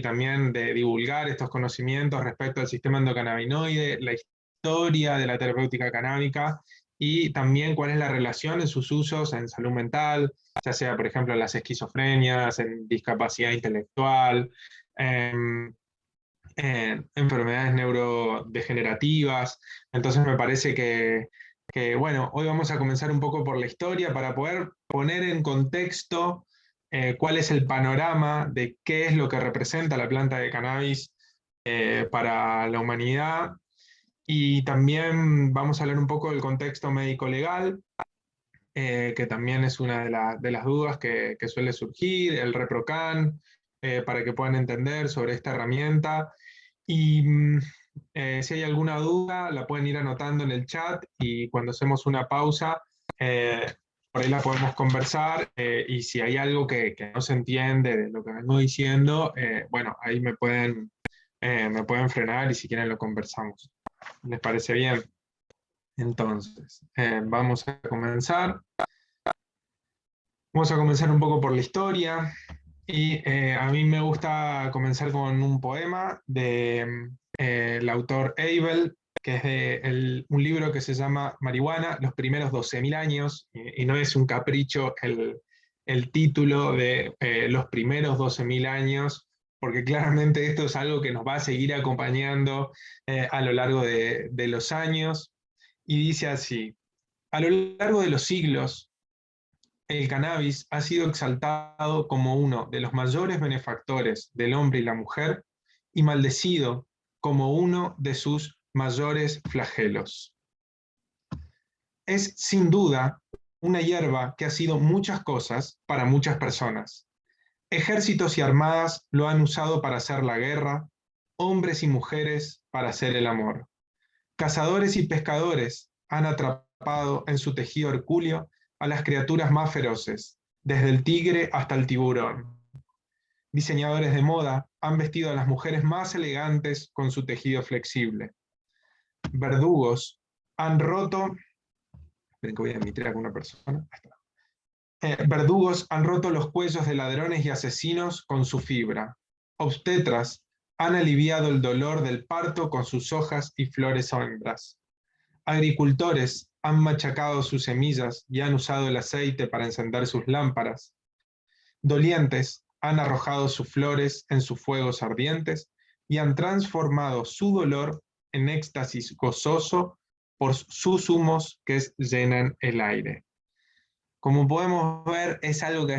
también de divulgar estos conocimientos respecto al sistema endocannabinoide, la historia de la terapéutica canábica y también cuál es la relación en sus usos en salud mental, ya sea, por ejemplo, en las esquizofrenias, en discapacidad intelectual, en, en enfermedades neurodegenerativas. Entonces me parece bueno, hoy vamos a comenzar un poco por la historia para poder poner en contexto cuál es el panorama de qué es lo que representa la planta de cannabis para la humanidad. Y también vamos a hablar un poco del contexto médico-legal, que también es una de las dudas que suele surgir, el ReproCan, para que puedan entender sobre esta herramienta. Y si hay alguna duda, la pueden ir anotando en el chat y cuando hacemos una pausa, eh, por ahí la podemos conversar. Y si hay algo que no se entiende de lo que vengo diciendo, bueno, ahí me pueden frenar y si quieren lo conversamos. ¿Les parece bien? Entonces, vamos a comenzar. Vamos a comenzar un poco por la historia. Y a mí me gusta comenzar con un poema de el autor Abel, que es de un libro que se llama Marihuana, los primeros 12.000 años, y no es un capricho el título de los primeros 12.000 años, porque claramente esto es algo que nos va a seguir acompañando a lo largo de los años, y dice así: a lo largo de los siglos, el cannabis ha sido exaltado como uno de los mayores benefactores del hombre y la mujer y maldecido como uno de sus mayores flagelos. Es sin duda una hierba que ha sido muchas cosas para muchas personas. Ejércitos y armadas lo han usado para hacer la guerra, hombres y mujeres para hacer el amor. Cazadores y pescadores han atrapado en su tejido hercúleo a las criaturas más feroces, desde el tigre hasta el tiburón. Diseñadores de moda han vestido a las mujeres más elegantes con su tejido flexible. Verdugos han roto... Esperen que voy a emitir a alguna persona. Verdugos han roto los cuellos de ladrones y asesinos con su fibra. Obstetras han aliviado el dolor del parto con sus hojas y flores hembras. Agricultores han machacado sus semillas y han usado el aceite para encender sus lámparas. Dolientes han arrojado sus flores en sus fuegos ardientes y han transformado su dolor en éxtasis gozoso por sus humos que llenan el aire. Como podemos ver, es algo que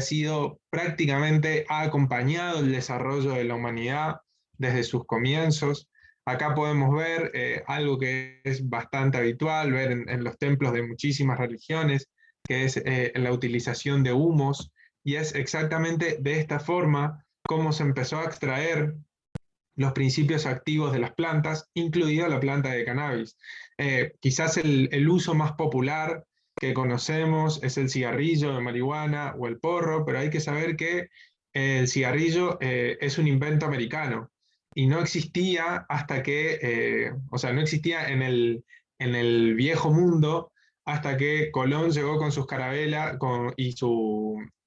ha acompañado el desarrollo de la humanidad desde sus comienzos. Acá podemos ver algo que es bastante habitual, ver en los templos de muchísimas religiones, que es la utilización de humos, y es exactamente de esta forma como se empezó a extraer los principios activos de las plantas, incluida la planta de cannabis. Quizás el uso más popular que conocemos es el cigarrillo de marihuana o el porro, pero hay que saber que el cigarrillo es un invento americano y no existía o sea, no existía en el viejo mundo hasta que Colón llegó con sus carabelas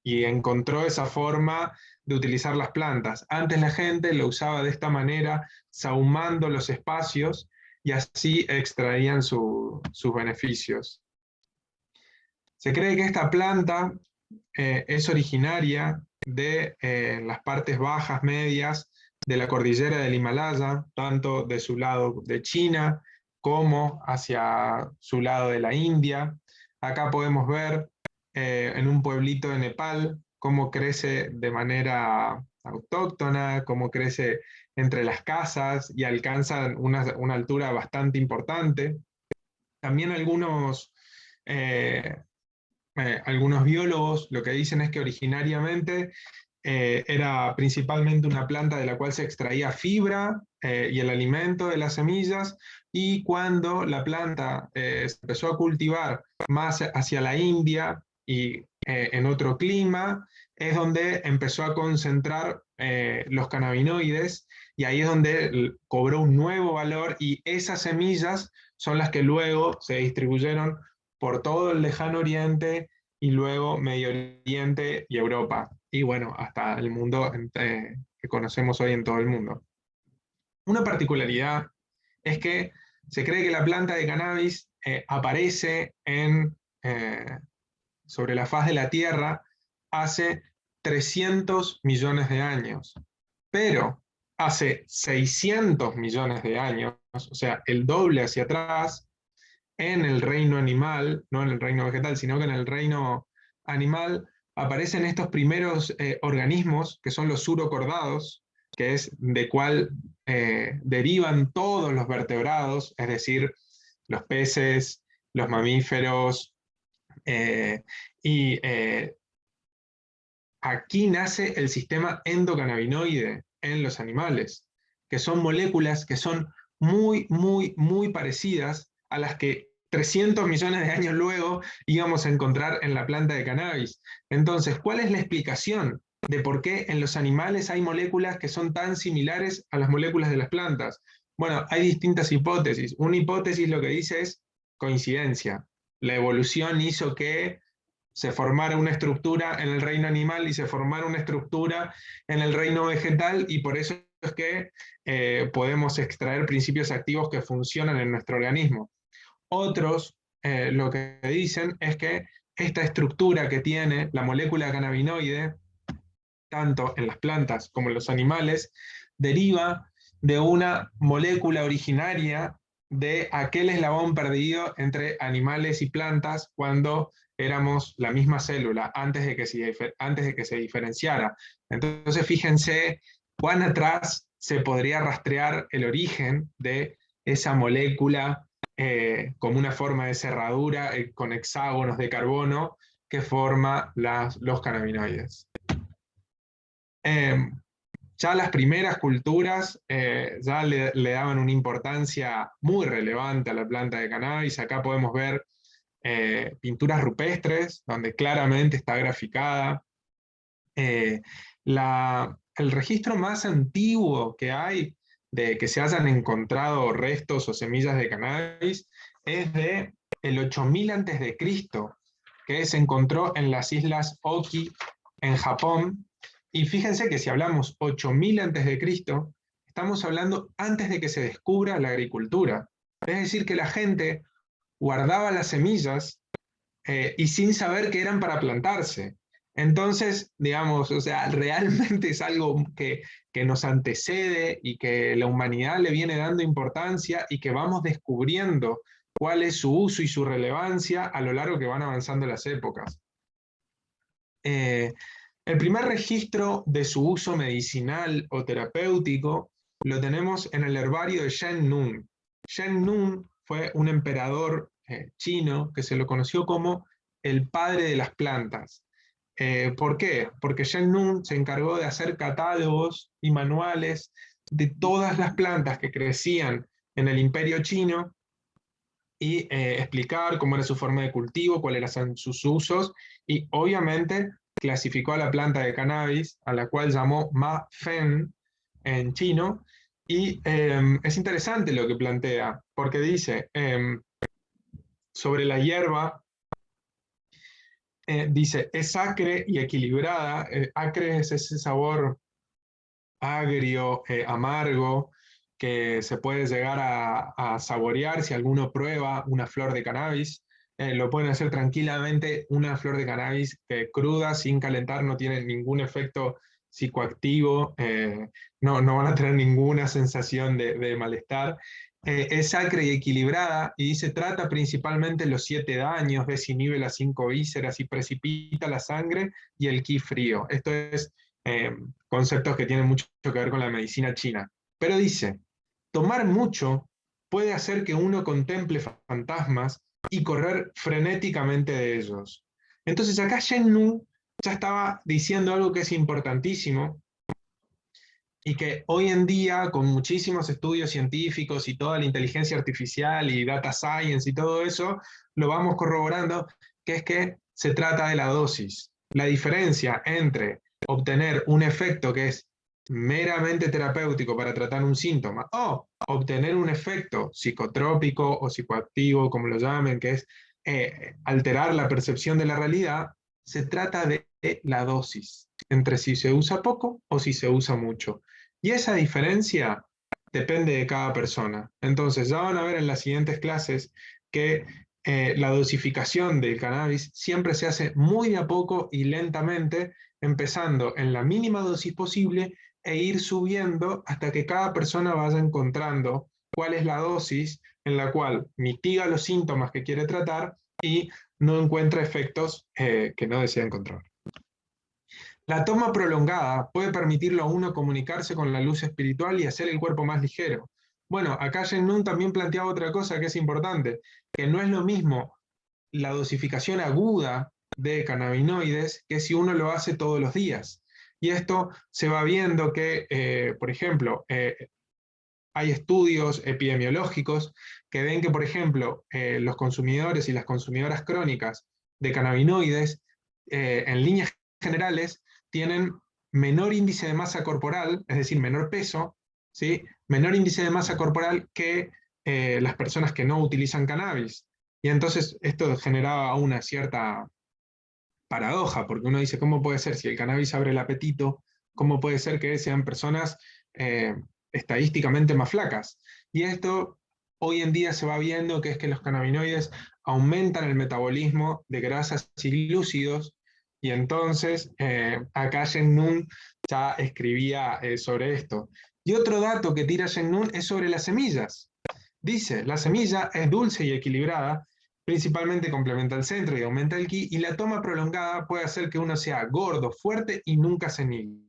y encontró esa forma de utilizar las plantas. Antes la gente lo usaba de esta manera, sahumando los espacios y así extraían sus beneficios. Se cree que esta planta es originaria de las partes bajas, medias de la cordillera del Himalaya, tanto de su lado de China como hacia su lado de la India. Acá podemos ver en un pueblito de Nepal cómo crece de manera autóctona, cómo crece entre las casas y alcanza una altura bastante importante. También algunos biólogos lo que dicen es que originariamente era principalmente una planta de la cual se extraía fibra y el alimento de las semillas, y cuando la planta se empezó a cultivar más hacia la India y en otro clima, es donde empezó a concentrar los cannabinoides, y ahí es donde cobró un nuevo valor, y esas semillas son las que luego se distribuyeron por todo el lejano oriente y luego Medio Oriente y Europa, y bueno, hasta el mundo que conocemos hoy en todo el mundo. Una particularidad es que se cree que la planta de cannabis aparece sobre la faz de la Tierra hace 300 millones de años, pero hace 600 millones de años, o sea, el doble hacia atrás, en el reino animal, no en el reino vegetal, sino que en el reino animal, aparecen estos primeros organismos, que son los urocordados, que es de cuál derivan todos los vertebrados, es decir, los peces, los mamíferos, y aquí nace el sistema endocannabinoide en los animales, que son moléculas que son muy, muy, muy parecidas a las que 300 millones de años luego íbamos a encontrar en la planta de cannabis. Entonces, ¿cuál es la explicación de por qué en los animales hay moléculas que son tan similares a las moléculas de las plantas? Bueno, hay distintas hipótesis. Una hipótesis lo que dice es coincidencia. La evolución hizo que se formara una estructura en el reino animal y se formara una estructura en el reino vegetal, y por eso es que podemos extraer principios activos que funcionan en nuestro organismo. Otros lo que dicen es que esta estructura que tiene la molécula cannabinoide, tanto en las plantas como en los animales, deriva de una molécula originaria de aquel eslabón perdido entre animales y plantas cuando éramos la misma célula, antes de que se diferenciara. Entonces fíjense cuán atrás se podría rastrear el origen de esa molécula como una forma de cerradura con hexágonos de carbono que forma los cannabinoides. Ya las primeras culturas ya le daban una importancia muy relevante a la planta de cannabis. Acá podemos ver pinturas rupestres, donde claramente está graficada. El registro más antiguo que hay de que se hayan encontrado restos o semillas de cannabis es de el 8000 a.C., que se encontró en las islas Oki, en Japón. Y fíjense que si hablamos 8000 a.C., estamos hablando antes de que se descubra la agricultura. Es decir, que la gente guardaba las semillas y sin saber que eran para plantarse. Entonces, digamos, o sea, realmente es algo que nos antecede y que la humanidad le viene dando importancia y que vamos descubriendo cuál es su uso y su relevancia a lo largo que van avanzando las épocas. El primer registro de su uso medicinal o terapéutico lo tenemos en el herbario de Shen Nun. Shen Nun fue un emperador chino que se lo conoció como el padre de las plantas. ¿Por qué? Porque Shen Nun se encargó de hacer catálogos y manuales de todas las plantas que crecían en el imperio chino y explicar cómo era su forma de cultivo, cuáles eran sus usos, y obviamente clasificó a la planta de cannabis, a la cual llamó Ma Fen en chino, y es interesante lo que plantea, porque dice, sobre la hierba, dice, es acre y equilibrada. Acre es ese sabor agrio, amargo, que se puede llegar a saborear si alguno prueba una flor de cannabis. Lo pueden hacer tranquilamente, una flor de cannabis cruda, sin calentar, no tiene ningún efecto psicoactivo, no van a tener ninguna sensación de malestar. Es acre y equilibrada, y se trata principalmente los 7 daños, desinhibe las 5 vísceras y precipita la sangre y el ki frío. Esto es conceptos que tienen mucho que ver con la medicina china. Pero dice, tomar mucho puede hacer que uno contemple fantasmas y correr frenéticamente de ellos. Entonces acá Shen Nu ya estaba diciendo algo que es importantísimo y que hoy en día, con muchísimos estudios científicos y toda la inteligencia artificial y data science y todo eso, lo vamos corroborando, que es que se trata de la dosis. La diferencia entre obtener un efecto que es meramente terapéutico para tratar un síntoma o obtener un efecto psicotrópico o psicoactivo, como lo llamen, que es alterar la percepción de la realidad, se trata de la dosis. entre si se usa poco o si se usa mucho. Y esa diferencia depende de cada persona. Entonces, ya van a ver en las siguientes clases que la dosificación del cannabis siempre se hace muy de a poco y lentamente, empezando en la mínima dosis posible e ir subiendo hasta que cada persona vaya encontrando cuál es la dosis en la cual mitiga los síntomas que quiere tratar y no encuentra efectos que no desea encontrar. La toma prolongada puede permitirlo a uno comunicarse con la luz espiritual y hacer el cuerpo más ligero. Bueno, acá Shen Nun también planteaba otra cosa que es importante, que no es lo mismo la dosificación aguda de cannabinoides que si uno lo hace todos los días. Y esto se va viendo que, por ejemplo, hay estudios epidemiológicos que ven que, por ejemplo, los consumidores y las consumidoras crónicas de cannabinoides, en líneas generales, tienen menor índice de masa corporal, es decir, menor peso, ¿sí? Menor índice de masa corporal que las personas que no utilizan cannabis. Y entonces esto generaba una cierta paradoja, porque uno dice, ¿cómo puede ser si el cannabis abre el apetito? ¿Cómo puede ser que sean personas estadísticamente más flacas? Y esto hoy en día se va viendo que es que los cannabinoides aumentan el metabolismo de grasas y glúcidos, y entonces acá Shen Nun ya escribía sobre esto. Y otro dato que tira Shen Nun es sobre las semillas. Dice, la semilla es dulce y equilibrada, principalmente complementa el centro y aumenta el ki, y la toma prolongada puede hacer que uno sea gordo, fuerte y nunca senil.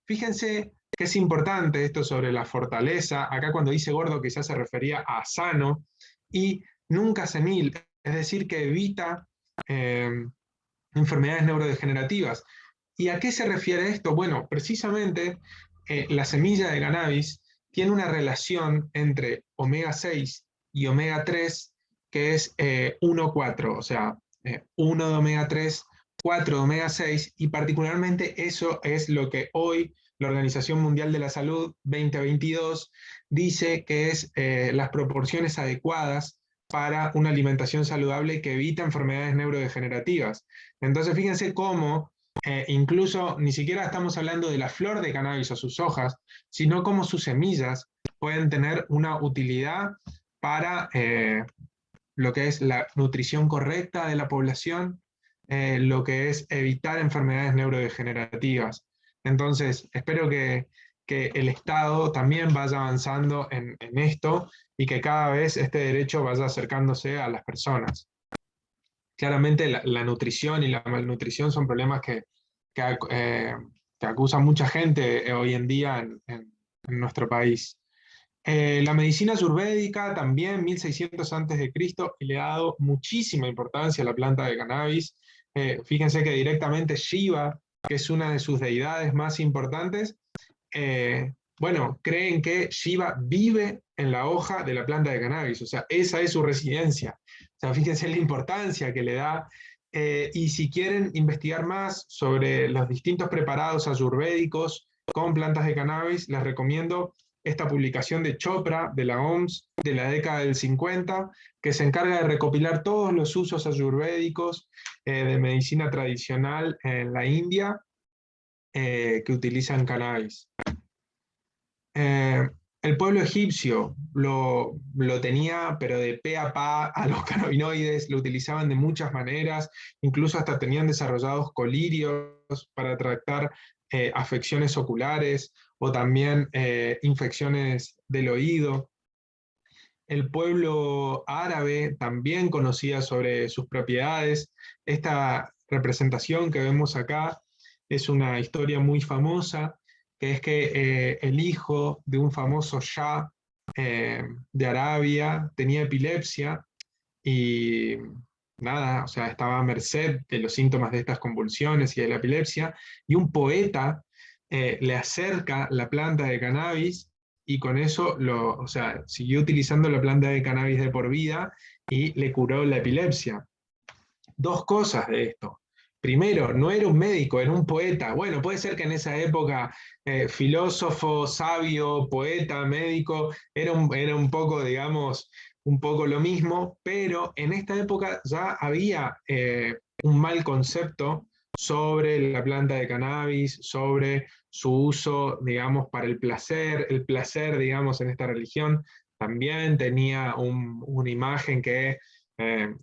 Fíjense que es importante esto sobre la fortaleza. Acá cuando dice gordo quizás se refería a sano y nunca senil, es decir, que evita eh, enfermedades neurodegenerativas. ¿Y a qué se refiere esto? Bueno, precisamente la semilla de cannabis tiene una relación entre omega 6 y omega 3 que es 1,4, o sea, 1 de omega 3, 4 de omega 6, y particularmente eso es lo que hoy la Organización Mundial de la Salud 2022 dice que es las proporciones adecuadas para una alimentación saludable que evita enfermedades neurodegenerativas. Entonces, fíjense cómo incluso ni siquiera estamos hablando de la flor de cannabis o sus hojas, sino cómo sus semillas pueden tener una utilidad para lo que es la nutrición correcta de la población, lo que es evitar enfermedades neurodegenerativas. Entonces, espero que el Estado también vaya avanzando en esto y que cada vez este derecho vaya acercándose a las personas. Claramente la nutrición y la malnutrición son problemas que acusa mucha gente hoy en día en nuestro país. La medicina ayurvédica también, 1600 antes de Cristo, le ha dado muchísima importancia a la planta de cannabis. Fíjense que directamente Shiva, que es una de sus deidades más importantes, bueno, creen que Shiva vive en la hoja de la planta de cannabis, o sea, esa es su residencia. O sea, fíjense la importancia que le da. Y si quieren investigar más sobre los distintos preparados ayurvédicos con plantas de cannabis, les recomiendo esta publicación de Chopra, de la OMS, de la década del 50, que se encarga de recopilar todos los usos ayurvédicos de medicina tradicional en la India que utilizan cannabis. El pueblo egipcio lo tenía, pero de pe a pa a los cannabinoides, lo utilizaban de muchas maneras, incluso hasta tenían desarrollados colirios para tratar afecciones oculares o también infecciones del oído. El pueblo árabe también conocía sobre sus propiedades. Esta representación que vemos acá es una historia muy famosa, que es que el hijo de un famoso shah de Arabia tenía epilepsia y nada, o sea, estaba a merced de los síntomas de estas convulsiones y de la epilepsia, y un poeta le acerca la planta de cannabis y con eso o sea, siguió utilizando la planta de cannabis de por vida y le curó la epilepsia. Dos cosas de esto. Primero, no era un médico, era un poeta. Bueno, puede ser que en esa época filósofo, sabio, poeta, médico, era un poco, digamos, un poco lo mismo, pero en esta época ya había un mal concepto sobre la planta de cannabis, sobre su uso, digamos, para el placer, digamos, en esta religión. También tenía una imagen que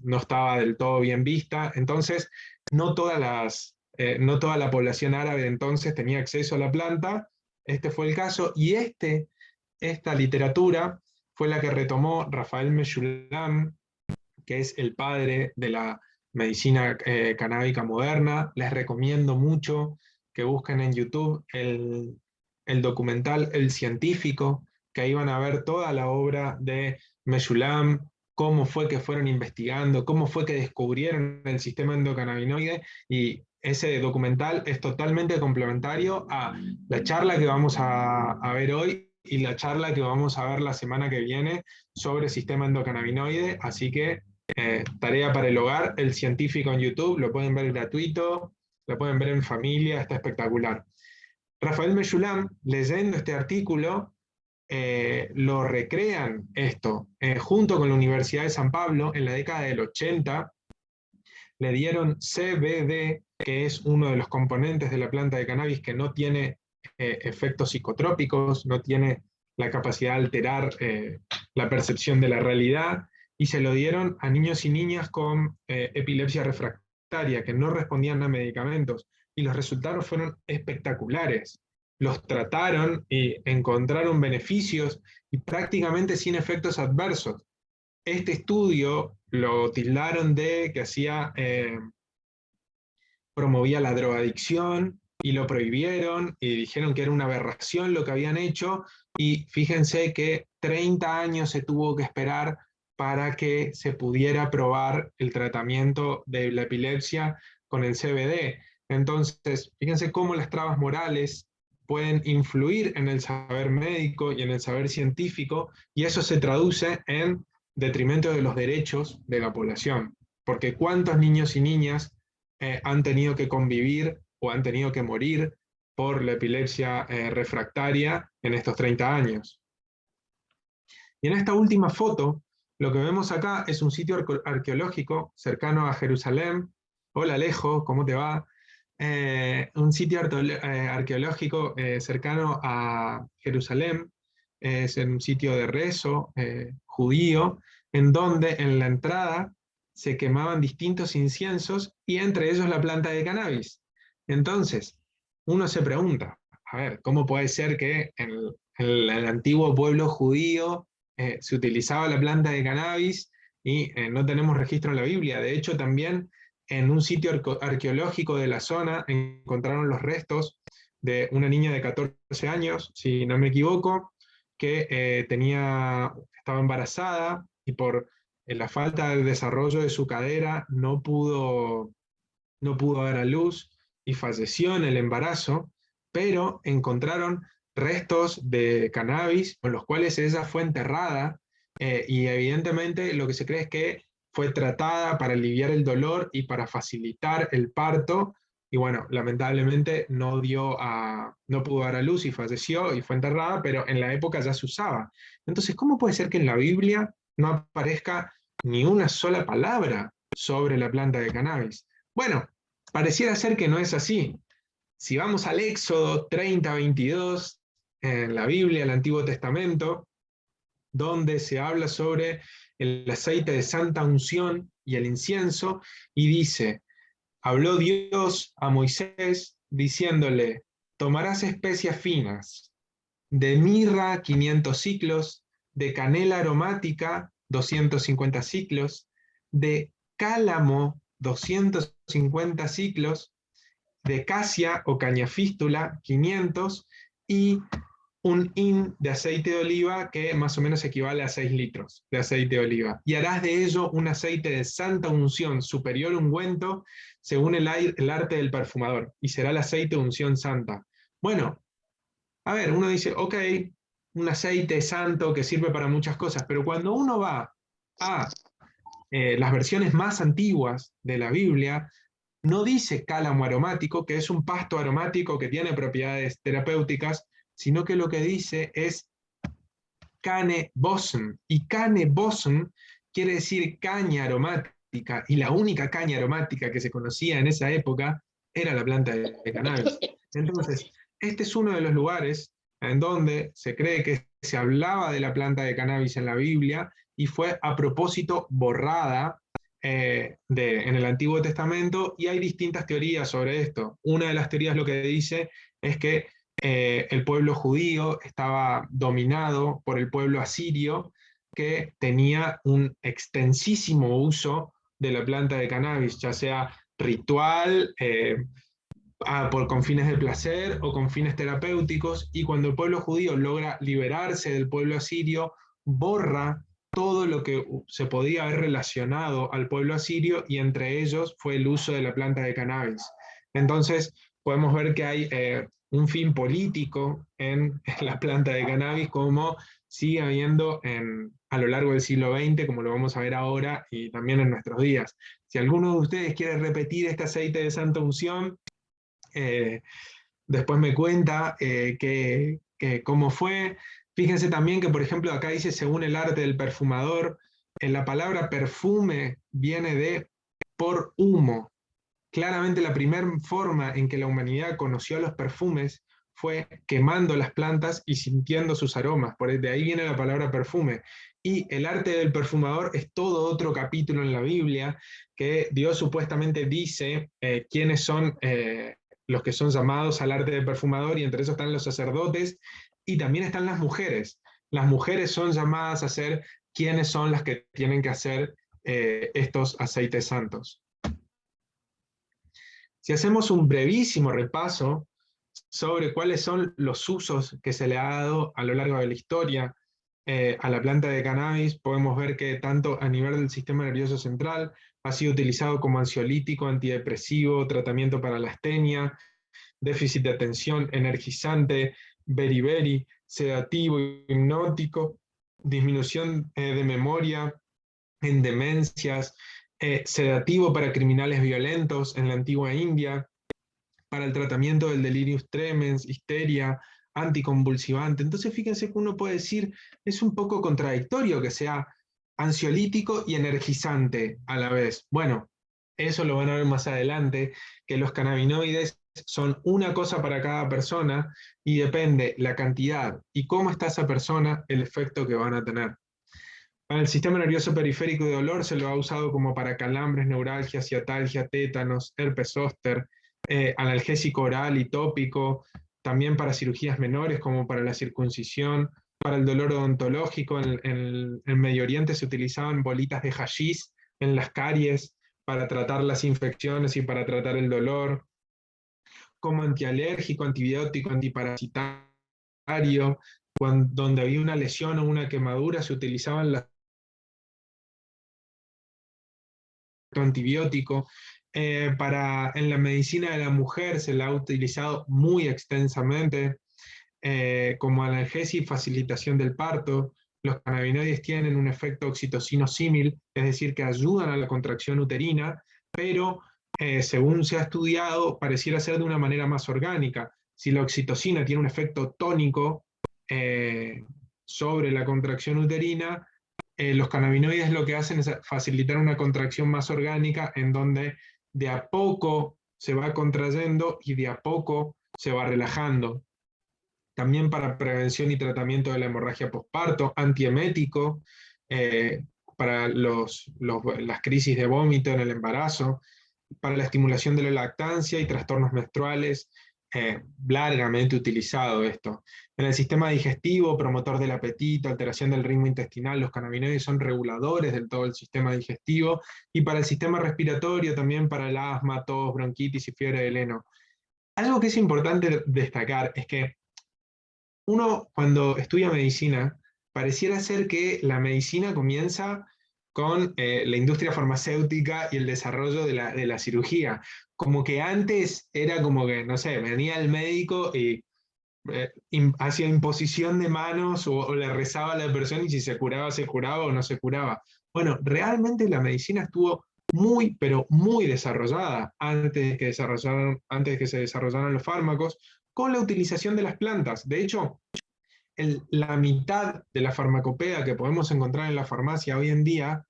no estaba del todo bien vista. Entonces, no toda la población árabe de entonces tenía acceso a la planta. Este fue el caso. Y esta literatura fue la que retomó Rafael Meshulam, que es el padre de la medicina canábica moderna. Les recomiendo mucho que busquen en YouTube el documental El Científico, que ahí van a ver toda la obra de Meshulam, cómo fue que fueron investigando, cómo fue que descubrieron el sistema endocannabinoide, y ese documental es totalmente complementario a la charla que vamos a ver hoy y la charla que vamos a ver la semana que viene sobre sistema endocannabinoide, así que tarea para el hogar, El Científico en YouTube, lo pueden ver gratuito, lo pueden ver en familia, está espectacular. Rafael Meshulam, leyendo este artículo, lo recrean esto, junto con la Universidad de San Pablo, en la década del 80, le dieron CBD, que es uno de los componentes de la planta de cannabis que no tiene efectos psicotrópicos, no tiene la capacidad de alterar la percepción de la realidad, y se lo dieron a niños y niñas con epilepsia refractaria, que no respondían a medicamentos, y los resultados fueron espectaculares. Los trataron y encontraron beneficios y prácticamente sin efectos adversos. Este estudio lo tildaron de que promovía la drogadicción, y lo prohibieron y dijeron que era una aberración lo que habían hecho, y fíjense que 30 años se tuvo que esperar para que se pudiera probar el tratamiento de la epilepsia con el CBD. Entonces, fíjense cómo las trabas morales pueden influir en el saber médico y en el saber científico, y eso se traduce en detrimento de los derechos de la población. Porque ¿cuántos niños y niñas han tenido que convivir o han tenido que morir por la epilepsia refractaria en estos 30 años? Y en esta última foto, lo que vemos acá es un sitio arqueológico cercano a Jerusalén. Hola Alejo, ¿cómo te va? Un sitio arqueológico cercano a Jerusalén, es un sitio de rezo judío, en donde en la entrada se quemaban distintos inciensos, y entre ellos la planta de cannabis. Entonces, uno se pregunta, a ver, ¿cómo puede ser que en el antiguo pueblo judío se utilizaba la planta de cannabis y no tenemos registro en la Biblia? De hecho, también en un sitio arqueológico de la zona encontraron los restos de una niña de 14 años, si no me equivoco, que estaba embarazada, y por la falta de desarrollo de su cadera no pudo dar a luz y falleció en el embarazo, pero encontraron restos de cannabis con los cuales ella fue enterrada, y evidentemente lo que se cree es que fue tratada para aliviar el dolor y para facilitar el parto, y bueno, lamentablemente no pudo dar a luz y falleció y fue enterrada, pero en la época ya se usaba. Entonces, ¿cómo puede ser que en la Biblia no aparezca ni una sola palabra sobre la planta de cannabis? Bueno, pareciera ser que no es así. Si vamos al Éxodo 30:22, en la Biblia, el Antiguo Testamento, donde se habla sobre el aceite de santa unción y el incienso, y dice, habló Dios a Moisés diciéndole, tomarás especias finas, de mirra 500 ciclos, de canela aromática 250 ciclos, de cálamo 250 ciclos, de casia o cañafístula 500, y un hin de aceite de oliva que más o menos equivale a 6 litros de aceite de oliva. Y harás de ello un aceite de santa unción, superior ungüento, según el arte del perfumador, y será el aceite de unción santa. Bueno, a ver, uno dice, ok, un aceite santo que sirve para muchas cosas, pero cuando uno va a las versiones más antiguas de la Biblia, no dice cálamo aromático, que es un pasto aromático que tiene propiedades terapéuticas, sino que lo que dice es cane bosm. Y cane bosm quiere decir caña aromática, y la única caña aromática que se conocía en esa época era la planta de cannabis. Entonces, este es uno de los lugares en donde se cree que se hablaba de la planta de cannabis en la Biblia y fue a propósito borrada en el Antiguo Testamento, y hay distintas teorías sobre esto. Una de las teorías lo que dice es que el pueblo judío estaba dominado por el pueblo asirio, que tenía un extensísimo uso de la planta de cannabis, ya sea ritual, con fines de placer o con fines terapéuticos, y cuando el pueblo judío logra liberarse del pueblo asirio, borra todo lo que se podía haber relacionado al pueblo asirio, y entre ellos fue el uso de la planta de cannabis. Entonces, podemos ver que hay un fin político en la planta de cannabis, como sigue habiendo a lo largo del siglo XX, como lo vamos a ver ahora y también en nuestros días. Si alguno de ustedes quiere repetir este aceite de santa unción, eh, después me cuenta cómo fue. Fíjense también que, por ejemplo, acá dice, según el arte del perfumador, la palabra perfume viene de por humo. Claramente la primera forma en que la humanidad conoció los perfumes fue quemando las plantas y sintiendo sus aromas. De ahí viene la palabra perfume. Y el arte del perfumador es todo otro capítulo en la Biblia, que Dios supuestamente dice quiénes son los que son llamados al arte del perfumador, y entre esos están los sacerdotes y también están las mujeres. Las mujeres son llamadas a ser quiénes son las que tienen que hacer estos aceites santos. Si hacemos un brevísimo repaso sobre cuáles son los usos que se le ha dado a lo largo de la historia a la planta de cannabis, podemos ver que tanto a nivel del sistema nervioso central ha sido utilizado como ansiolítico, antidepresivo, tratamiento para la astenia, déficit de atención, energizante, beriberi, sedativo, hipnótico, disminución de memoria en demencias, sedativo para criminales violentos en la antigua India, para el tratamiento del delirium tremens, histeria, anticonvulsivante. Entonces fíjense que uno puede decir, es un poco contradictorio que sea ansiolítico y energizante a la vez. Bueno, eso lo van a ver más adelante, que los cannabinoides son una cosa para cada persona, y depende la cantidad y cómo está esa persona, el efecto que van a tener. Para el sistema nervioso periférico y dolor se lo ha usado como para calambres, neuralgia, ciatalgia, tétanos, herpes zóster, analgésico oral y tópico, también para cirugías menores como para la circuncisión, para el dolor odontológico. En Medio Oriente se utilizaban bolitas de hashish en las caries para tratar las infecciones y para tratar el dolor, como antialérgico, antibiótico, antiparasitario. Donde había una lesión o una quemadura se utilizaban las antibiótico. En la medicina de la mujer se la ha utilizado muy extensamente como analgesia y facilitación del parto. Los cannabinoides tienen un efecto oxitocino símil, es decir, que ayudan a la contracción uterina, pero según se ha estudiado, pareciera ser de una manera más orgánica. Si la oxitocina tiene un efecto tónico sobre la contracción uterina, los cannabinoides lo que hacen es facilitar una contracción más orgánica, en donde de a poco se va contrayendo y de a poco se va relajando. También para prevención y tratamiento de la hemorragia postparto, antiemético, para las crisis de vómito en el embarazo, para la estimulación de la lactancia y trastornos menstruales, largamente utilizado esto. En el sistema digestivo, promotor del apetito, alteración del ritmo intestinal, los cannabinoides son reguladores del todo el sistema digestivo, y para el sistema respiratorio también, para el asma, tos, bronquitis y fiebre del heno. Algo que es importante destacar es que uno, cuando estudia medicina, pareciera ser que la medicina comienza con la industria farmacéutica y el desarrollo de la cirugía. Como que antes era como que, no sé, venía el médico y hacía imposición de manos o le rezaba a la persona, y si se curaba o no se curaba. Bueno, realmente la medicina estuvo muy, pero muy desarrollada antes de que se desarrollaran los fármacos, con la utilización de las plantas. De hecho, la mitad de la farmacopea que podemos encontrar en la farmacia hoy en día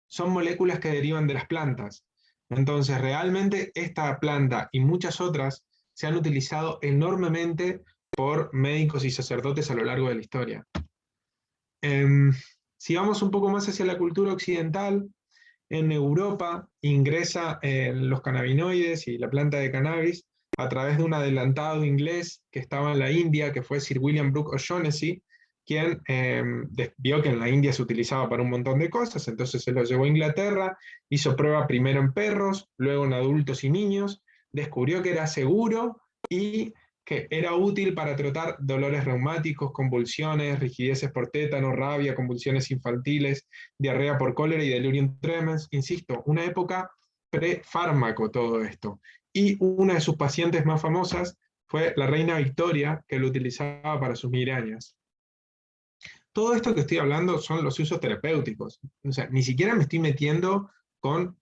son moléculas que derivan de las plantas. Entonces, realmente esta planta y muchas otras se han utilizado enormemente por médicos y sacerdotes a lo largo de la historia. Si vamos un poco más hacia la cultura occidental, en Europa ingresa los cannabinoides y la planta de cannabis a través de un adelantado inglés que estaba en la India, que fue Sir William Brooke O'Shaughnessy, quien vio que en la India se utilizaba para un montón de cosas, entonces se lo llevó a Inglaterra, hizo prueba primero en perros, luego en adultos y niños, descubrió que era seguro y que era útil para tratar dolores reumáticos, convulsiones, rigideces por tétano, rabia, convulsiones infantiles, diarrea por cólera y delirium tremens. Insisto, una época pre-fármaco todo esto. Y una de sus pacientes más famosas fue la reina Victoria, que lo utilizaba para sus migrañas. Todo esto que estoy hablando son los usos terapéuticos. O sea, ni siquiera me estoy metiendo con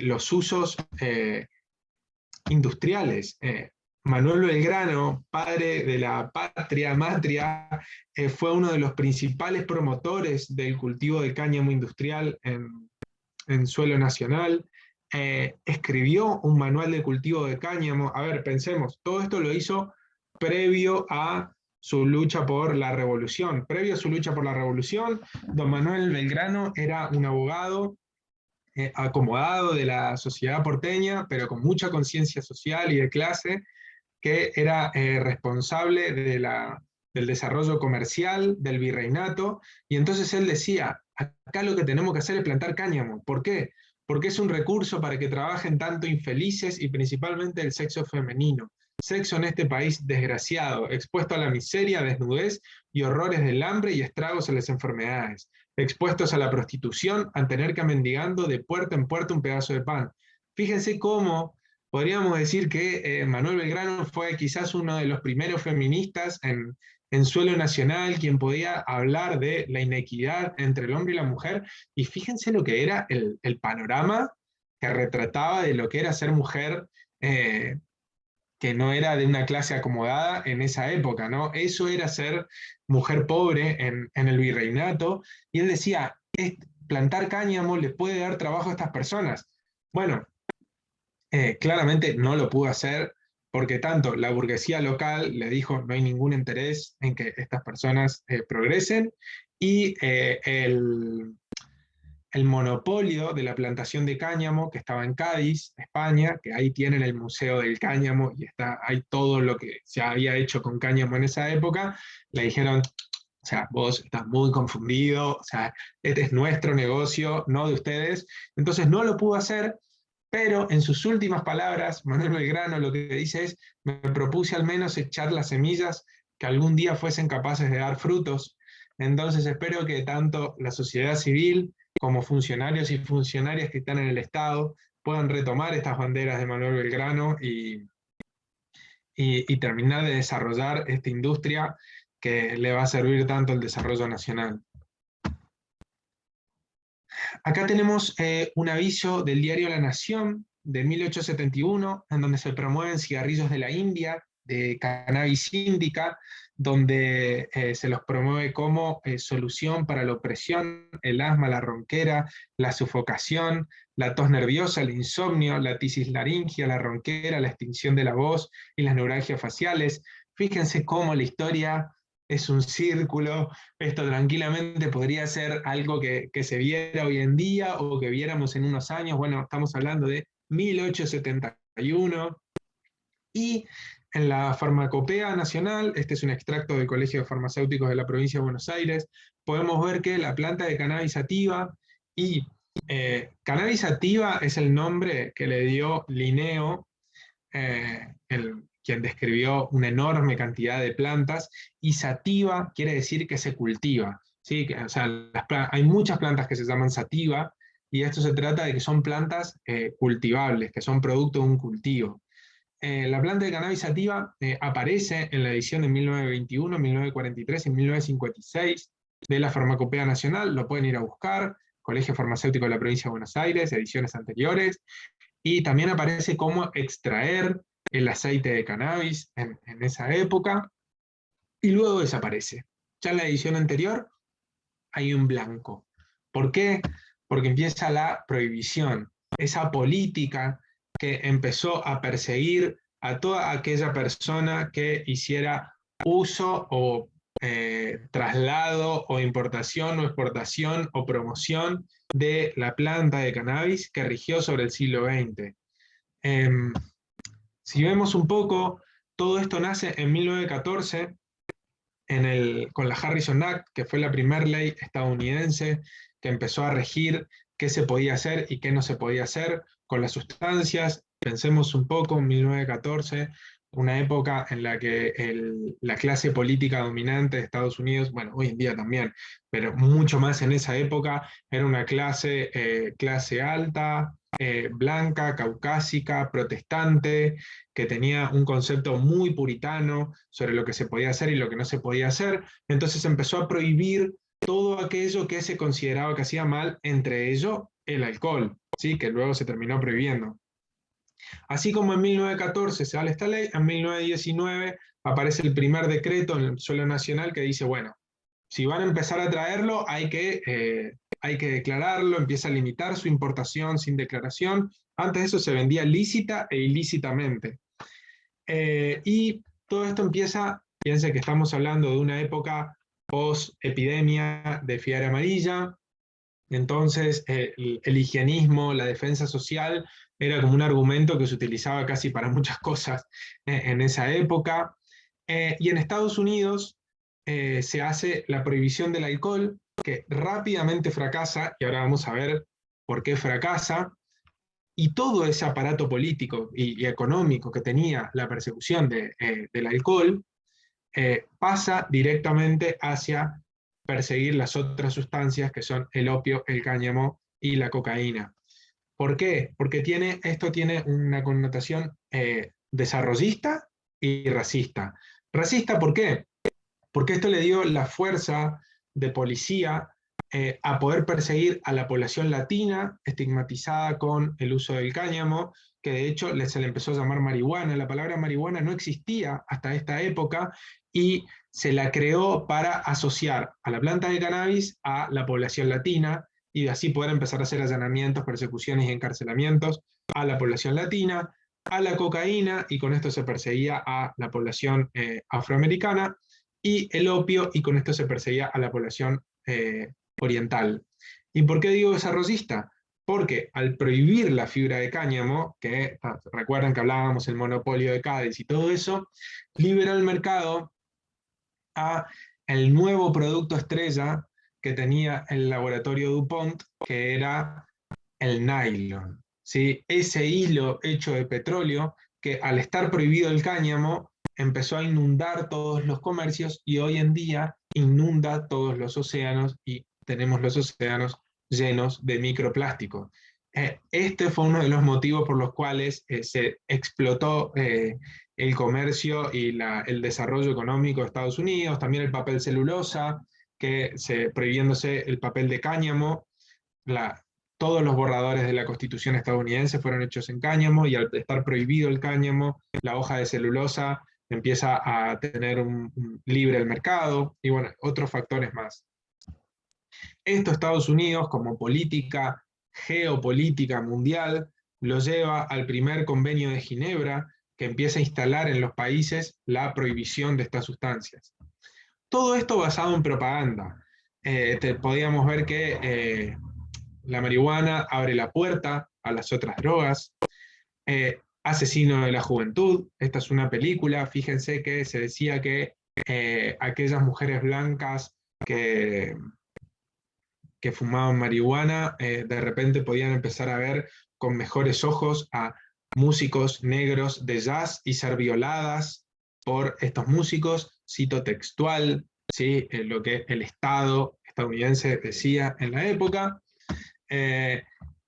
los usos industriales. Manuel Belgrano, padre de la patria, matria, fue uno de los principales promotores del cultivo de cáñamo industrial en suelo nacional. Escribió un manual de cultivo de cáñamo. A ver, pensemos, todo esto lo hizo previo a su lucha por la revolución. Previo a su lucha por la revolución, don Manuel Belgrano era un abogado acomodado de la sociedad porteña, pero con mucha conciencia social y de clase, que era responsable del desarrollo comercial del virreinato, y entonces él decía, acá lo que tenemos que hacer es plantar cáñamo. ¿Por qué? Porque es un recurso para que trabajen tanto infelices y principalmente el sexo femenino. Sexo en este país desgraciado, expuesto a la miseria, desnudez y horrores del hambre y estragos a las enfermedades, expuestos a la prostitución, a tener que mendigando de puerta en puerta un pedazo de pan. Fíjense cómo podríamos decir que Manuel Belgrano fue quizás uno de los primeros feministas en suelo nacional, quien podía hablar de la inequidad entre el hombre y la mujer, y fíjense lo que era el panorama que retrataba de lo que era ser mujer, que no era de una clase acomodada en esa época, ¿no? Eso era ser mujer pobre en el virreinato, y él decía, plantar cáñamo le puede dar trabajo a estas personas. Bueno, claramente no lo pudo hacer porque tanto la burguesía local le dijo no hay ningún interés en que estas personas progresen, y el monopolio de la plantación de cáñamo que estaba en Cádiz, España, que ahí tienen el Museo del Cáñamo y hay todo lo que se había hecho con cáñamo en esa época, le dijeron, o sea, vos estás muy confundido, o sea, este es nuestro negocio, no de ustedes. Entonces no lo pudo hacer, pero en sus últimas palabras, Manuel Belgrano lo que dice es, me propuse al menos echar las semillas que algún día fuesen capaces de dar frutos. Entonces espero que tanto la sociedad civil como funcionarios y funcionarias que están en el Estado puedan retomar estas banderas de Manuel Belgrano y terminar de desarrollar esta industria que le va a servir tanto al desarrollo nacional. Acá tenemos un aviso del diario La Nación de 1871, en donde se promueven cigarrillos de la India, de cannabis indica, donde se los promueve como solución para la opresión, el asma, la ronquera, la sufocación, la tos nerviosa, el insomnio, la tisis laringia, la ronquera, la extinción de la voz y las neuralgias faciales. Fíjense cómo la historia es un círculo. Esto tranquilamente podría ser algo que se viera hoy en día o que viéramos en unos años. Bueno, estamos hablando de 1871. Y en la Farmacopea Nacional, este es un extracto del Colegio de Farmacéuticos de la Provincia de Buenos Aires, podemos ver que la planta de cannabis sativa, y cannabis sativa es el nombre que le dio Linneo, quien describió una enorme cantidad de plantas, y sativa quiere decir que se cultiva, ¿sí? O sea, hay muchas plantas que se llaman sativa, y esto se trata de que son plantas cultivables, que son producto de un cultivo. La planta de cannabis sativa aparece en la edición de 1921, 1943 y 1956 de la Farmacopea Nacional, lo pueden ir a buscar, Colegio Farmacéutico de la Provincia de Buenos Aires, ediciones anteriores, y también aparece cómo extraer el aceite de cannabis en esa época, y luego desaparece. Ya en la edición anterior hay un blanco. ¿Por qué? Porque empieza la prohibición. esa política que empezó a perseguir a toda aquella persona que hiciera uso o traslado o importación o exportación o promoción de la planta de cannabis que rigió sobre el siglo XX. Si vemos un poco, todo esto nace en 1914 con la Harrison Act, que fue la primera ley estadounidense que empezó a regir qué se podía hacer y qué no se podía hacer con las sustancias. Pensemos un poco en 1914, una época en la que la clase política dominante de Estados Unidos, bueno, hoy en día también, pero mucho más en esa época, era una clase alta, blanca, caucásica, protestante, que tenía un concepto muy puritano sobre lo que se podía hacer y lo que no se podía hacer. Entonces empezó a prohibir todo aquello que se consideraba que hacía mal, entre ello el alcohol, ¿sí? Que luego se terminó prohibiendo. Así como en 1914 se da esta ley, en 1919 aparece el primer decreto en el suelo nacional que dice, bueno, si van a empezar a traerlo, hay que declararlo, empieza a limitar su importación sin declaración. Antes de eso se vendía lícita e ilícitamente. Y todo esto empieza, fíjense que estamos hablando de una época post-epidemia de fiebre amarilla, entonces el higienismo, la defensa social, era como un argumento que se utilizaba casi para muchas cosas en esa época. Y en Estados Unidos se hace la prohibición del alcohol, que rápidamente fracasa, y ahora vamos a ver por qué fracasa, y todo ese aparato político y económico que tenía la persecución del alcohol pasa directamente hacia perseguir las otras sustancias que son el opio, el cáñamo y la cocaína. ¿Por qué? Porque esto tiene una connotación desarrollista y racista. Racista, ¿por qué? Porque esto le dio la fuerza de policía a poder perseguir a la población latina estigmatizada con el uso del cáñamo, que de hecho se le empezó a llamar marihuana. La palabra marihuana no existía hasta esta época y se la creó para asociar a la planta de cannabis a la población latina y de así poder empezar a hacer allanamientos, persecuciones y encarcelamientos a la población latina, a la cocaína, y con esto se perseguía a la población afroamericana, y el opio, y con esto se perseguía a la población oriental. ¿Y por qué digo desarrollista? Porque al prohibir la fibra de cáñamo, que recuerdan que hablábamos el monopolio de Cádiz y todo eso, liberó el mercado a el nuevo producto estrella que tenía el laboratorio DuPont, que era el nylon. ¿Sí? Ese hilo hecho de petróleo que al estar prohibido el cáñamo empezó a inundar todos los comercios y hoy en día inunda todos los océanos y tenemos los océanos llenos de microplástico. Este fue uno de los motivos por los cuales se explotó el comercio y el desarrollo económico de Estados Unidos, también el papel celulosa, prohibiéndose el papel de cáñamo, todos los borradores de la Constitución estadounidense fueron hechos en cáñamo, y al estar prohibido el cáñamo, la hoja de celulosa empieza a tener libre el mercado, y bueno, otros factores más. Esto Estados Unidos, como política geopolítica mundial, lo lleva al primer convenio de Ginebra, que empieza a instalar en los países la prohibición de estas sustancias. Todo esto basado en propaganda. Podíamos ver que la marihuana abre la puerta a las otras drogas. Asesino de la Juventud, esta es una película, fíjense que se decía que aquellas mujeres blancas que fumaban marihuana de repente podían empezar a ver con mejores ojos a músicos negros de jazz y ser violadas por estos músicos, cito textual, ¿sí? Lo que el Estado estadounidense decía en la época.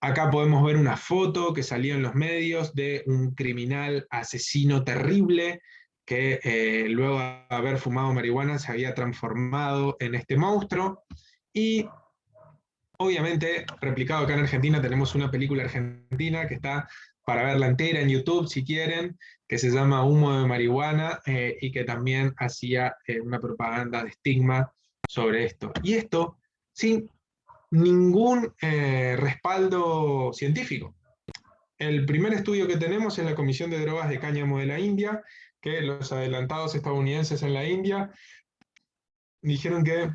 Acá podemos ver una foto que salió en los medios de un criminal asesino terrible que luego de haber fumado marihuana se había transformado en este monstruo. Y obviamente, replicado acá en Argentina, tenemos una película argentina que está para verla entera en YouTube si quieren, que se llama Humo de Marihuana, y que también hacía una propaganda de estigma sobre esto. Y esto sin ningún respaldo científico. El primer estudio que tenemos es la Comisión de Drogas de Cáñamo de la India, que los adelantados estadounidenses en la India dijeron que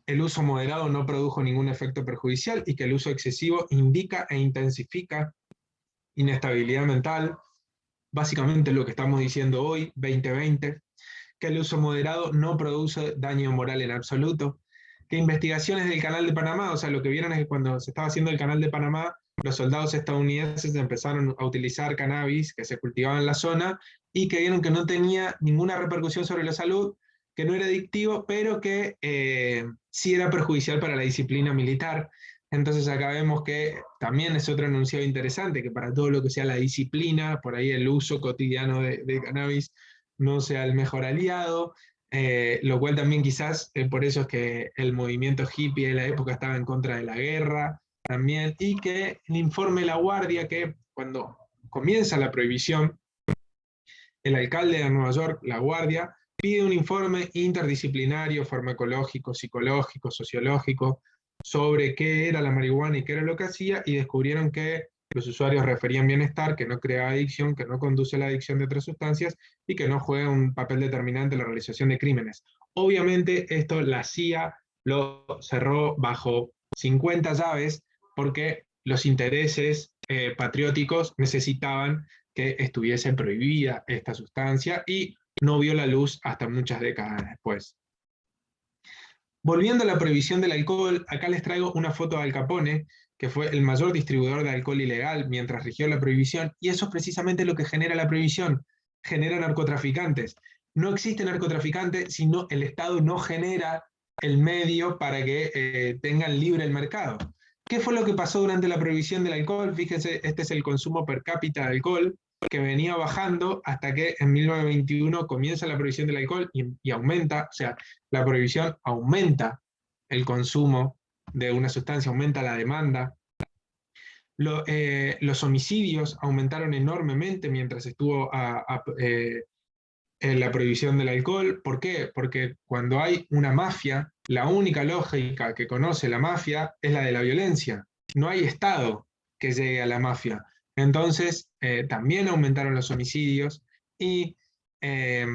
el uso moderado no produjo ningún efecto perjudicial y que el uso excesivo indica e intensifica inestabilidad mental, básicamente lo que estamos diciendo hoy, 2020, que el uso moderado no produce daño moral en absoluto, que investigaciones del Canal de Panamá, o sea, lo que vieron es que cuando se estaba haciendo el Canal de Panamá, los soldados estadounidenses empezaron a utilizar cannabis que se cultivaba en la zona y que vieron que no tenía ninguna repercusión sobre la salud, que no era adictivo, pero que sí era perjudicial para la disciplina militar. Entonces acá vemos que también es otro enunciado interesante, que para todo lo que sea la disciplina, por ahí el uso cotidiano de cannabis no sea el mejor aliado, lo cual también quizás por eso es que el movimiento hippie de la época estaba en contra de la guerra también, y que el informe La Guardia, que cuando comienza la prohibición, el alcalde de Nueva York, La Guardia, pide un informe interdisciplinario, farmacológico, psicológico, sociológico, sobre qué era la marihuana y qué era lo que hacía, y descubrieron que los usuarios referían bienestar, que no crea adicción, que no conduce a la adicción de otras sustancias y que no juega un papel determinante en la realización de crímenes. Obviamente esto la CIA lo cerró bajo 50 llaves porque los intereses patrióticos necesitaban que estuviese prohibida esta sustancia y no vio la luz hasta muchas décadas después. Volviendo a la prohibición del alcohol, acá les traigo una foto de Al Capone, que fue el mayor distribuidor de alcohol ilegal mientras rigió la prohibición, y eso es precisamente lo que genera la prohibición, genera narcotraficantes. No existe narcotraficante si no, el Estado no genera el medio para que tengan libre el mercado. ¿Qué fue lo que pasó durante la prohibición del alcohol? Fíjense, este es el consumo per cápita de alcohol, que venía bajando hasta que en 1921 comienza la prohibición del alcohol y aumenta, o sea, la prohibición aumenta el consumo de una sustancia, aumenta la demanda. Los homicidios aumentaron enormemente mientras estuvo en la prohibición del alcohol. ¿Por qué? Porque cuando hay una mafia, la única lógica que conoce la mafia es la de la violencia. No hay Estado que llegue a la mafia. Entonces, también aumentaron los homicidios y eh,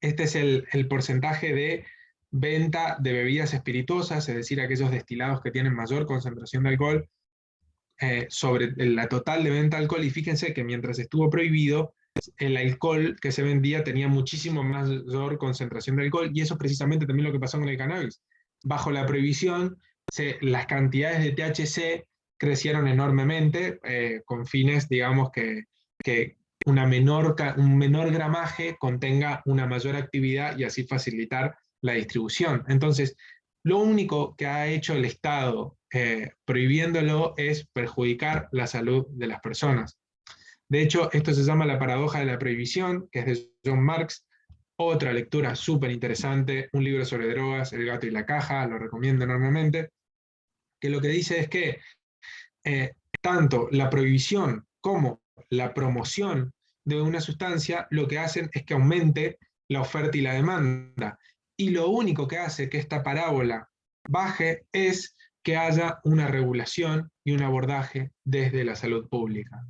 este es el porcentaje de venta de bebidas espirituosas, es decir, aquellos destilados que tienen mayor concentración de alcohol, sobre la total de venta de alcohol. Y fíjense que mientras estuvo prohibido, el alcohol que se vendía tenía muchísimo mayor concentración de alcohol, y eso es precisamente también lo que pasó con el cannabis. Bajo la prohibición, las cantidades de THC crecieron enormemente, con fines, digamos, que un menor gramaje contenga una mayor actividad y así facilitar la distribución. Entonces, lo único que ha hecho el Estado prohibiéndolo es perjudicar la salud de las personas. De hecho, esto se llama la paradoja de la prohibición, que es de John Marx. Otra lectura súper interesante, un libro sobre drogas, El gato y la caja, lo recomiendo enormemente, que lo que dice es que tanto la prohibición como la promoción de una sustancia lo que hacen es que aumente la oferta y la demanda. Y lo único que hace que esta parábola baje es que haya una regulación y un abordaje desde la salud pública.